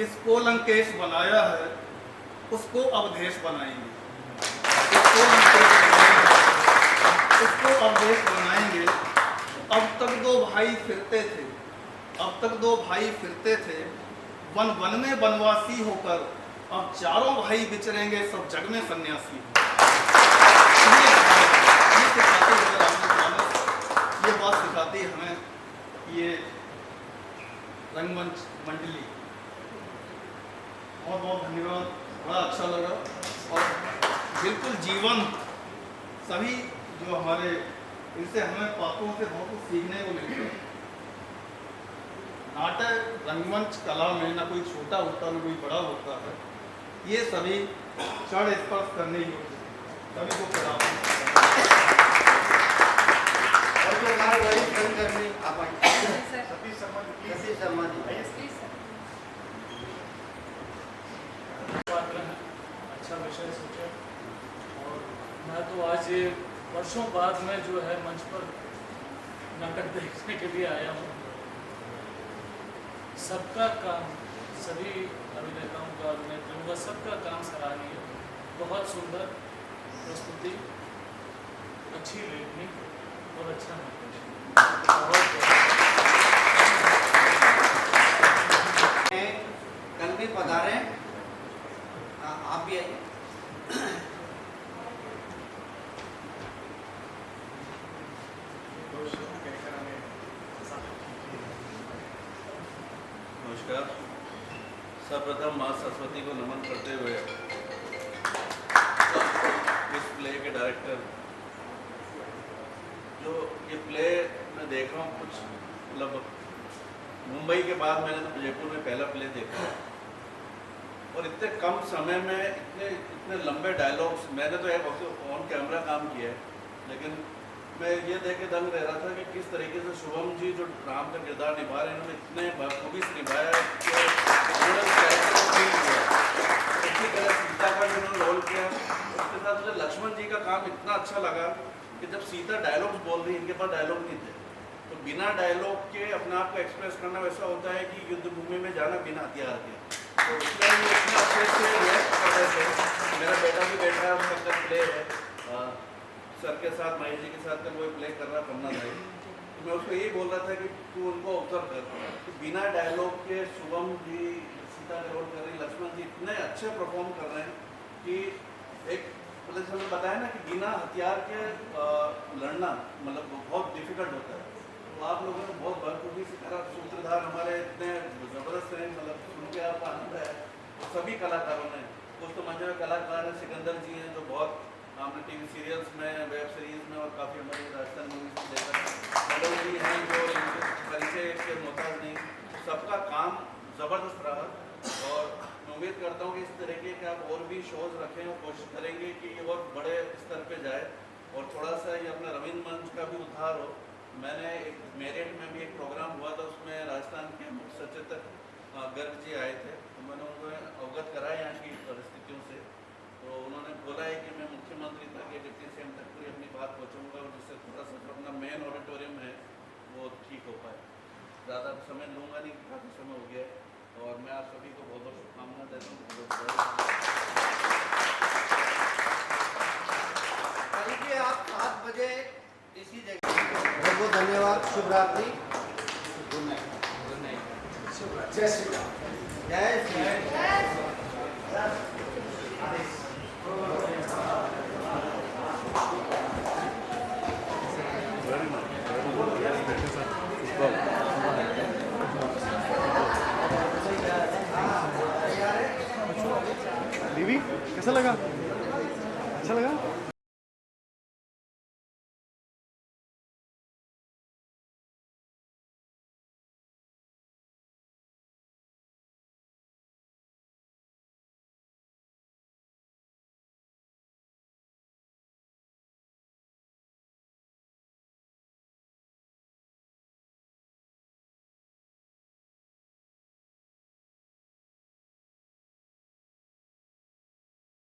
इसको लंकेश बनाया है, उसको अवधेश बनाएंगे। इसको लंकेश बनाएंगे, उसको अवधेश बनाएंगे। अब तक दो भाई फिरते थे, अब तक दो भाई फिरते थे, वन वन में वनवासी होकर, अब चारों भाई विचरेंगे सब जग में सन्यासी। ये बात सिखाती है हमें ये रंगमंच मंडली। बहुत बहुत धन्यवाद, बड़ा अच्छा लगा और बिल्कुल जीवन सभी जो हमारे इनसे हमें पात्रों से बहुत कुछ सीखने को मिलता है। नाटक रंगमंच कला में ना कोई छोटा होता ना कोई बड़ा होता है, ये सभी चढ़ स्पर्श करने योग्य सभी को प्रणाम। और जो हमारे वरिष्ठ रंगकर्मी आप सतीश शर्मा जी, सतीश शर्मा जी, अच्छा विषय सोचा और मैं तो आज ये वर्षों बाद में जो है मंच पर नाटक देखने के लिए आया हूँ। सबका काम, सभी अभिनेताओं का, अभिनेत्रियों का, सबका काम सराहनीय, बहुत सुंदर प्रस्तुति, अच्छी लेखनी और अच्छा कल भी पधारे, आप भी आइए। नमस्कार। सर्वप्रथम माँ सरस्वती को नमन करते हुए इस प्ले के डायरेक्टर, जो ये प्ले मैं देख रहा हूँ कुछ मतलब मुंबई के बाद मैंने तो जयपुर में पहला प्ले देखा और इतने कम समय में इतने लंबे डायलॉग्स। मैंने तो एक ऑन कैमरा काम किया है, लेकिन मैं ये देख के दंग रह रहा था कि किस तरीके से शुभम जी जो राम का किरदार निभा रहे हैं, उन्होंने इतने बखूबी से निभाया कि उन्होंने कैरेक्टर को फील किया। इसी तरह सीता का भी उन्होंने रोल किया। उसके साथ मुझे लक्ष्मण जी का काम इतना अच्छा लगा कि जब सीता डायलॉग्स बोल रही, इनके पास डायलॉग नहीं थे, तो बिना डायलॉग के अपने आप को एक्सप्रेस करना वैसा होता है कि युद्ध भूमि में जाना बिना हथियार के। तो उसमें भी इतना अच्छे से रिएक्ट कर रहे थे। मेरा बेटा भी बैठा है, उसका प्ले है सर के साथ, महेश जी के साथ वो प्ले कर रहा पन्ना भाई। तो मैं उसको यही बोल रहा था कि तू उनको ऑब्जर्व कर कि बिना डायलॉग के शुभम जी सीता का रोल कर रही, लक्ष्मण जी इतने अच्छे परफॉर्म कर रहे हैं कि एक मतलब जैसे हमने बताया ना कि बिना हथियार के लड़ना मतलब बहुत डिफिकल्ट होता है। तो आप लोगों ने बहुत बखूबी से करा। सूत्रधार हमारे इतने ज़बरदस्त हैं, मतलब सुन के आपको आनंद है। तो सभी कलाकारों ने, कुछ तो मंच में कलाकार हैं, सिकंदर जी हैं जो बहुत हमने टीवी सीरियल्स में, वेब सीरीज़ में और काफ़ी हमारी राजस्थान मूवीज में देखा। मैडम जी हैं जो इनके परिचय के मोहताज नहीं। सबका काम ज़बरदस्त रहा और मैं उम्मीद करता हूँ कि इस तरीके के आप और भी शोज़ रखें और कोशिश करेंगे कि ये और बड़े स्तर पे जाए और थोड़ा सा ये अपना रविंद्र मंच का भी उद्धार हो। मैंने एक मेरिट में भी एक प्रोग्राम हुआ था, उसमें राजस्थान के मुख्य सचेतक गर्ग जी आए थे, तो मैंने उनको अवगत कराया यहाँ की परिस्थितियों से। तो उन्होंने बोला है कि मैं मुख्यमंत्री तक या डिप्टी सीएम तक पूरी अपनी बात पहुँचाऊँगा, और जिससे थोड़ा सा जो अपना मेन ऑडिटोरियम है वो ठीक हो पाए। ज़्यादा समय लूँगा नहीं, काफ़ी समय हो गया है, और मैं आप सभी को बहुत बहुत शुभकामनाएं देता हूँ। कल के आप 7 बजे इसी जगह। बहुत बहुत धन्यवाद। शुभ रात्रि। Good night. Good night. जय श्री राम। जय श्री राम। बीवी कैसा लगा? अच्छा लगा?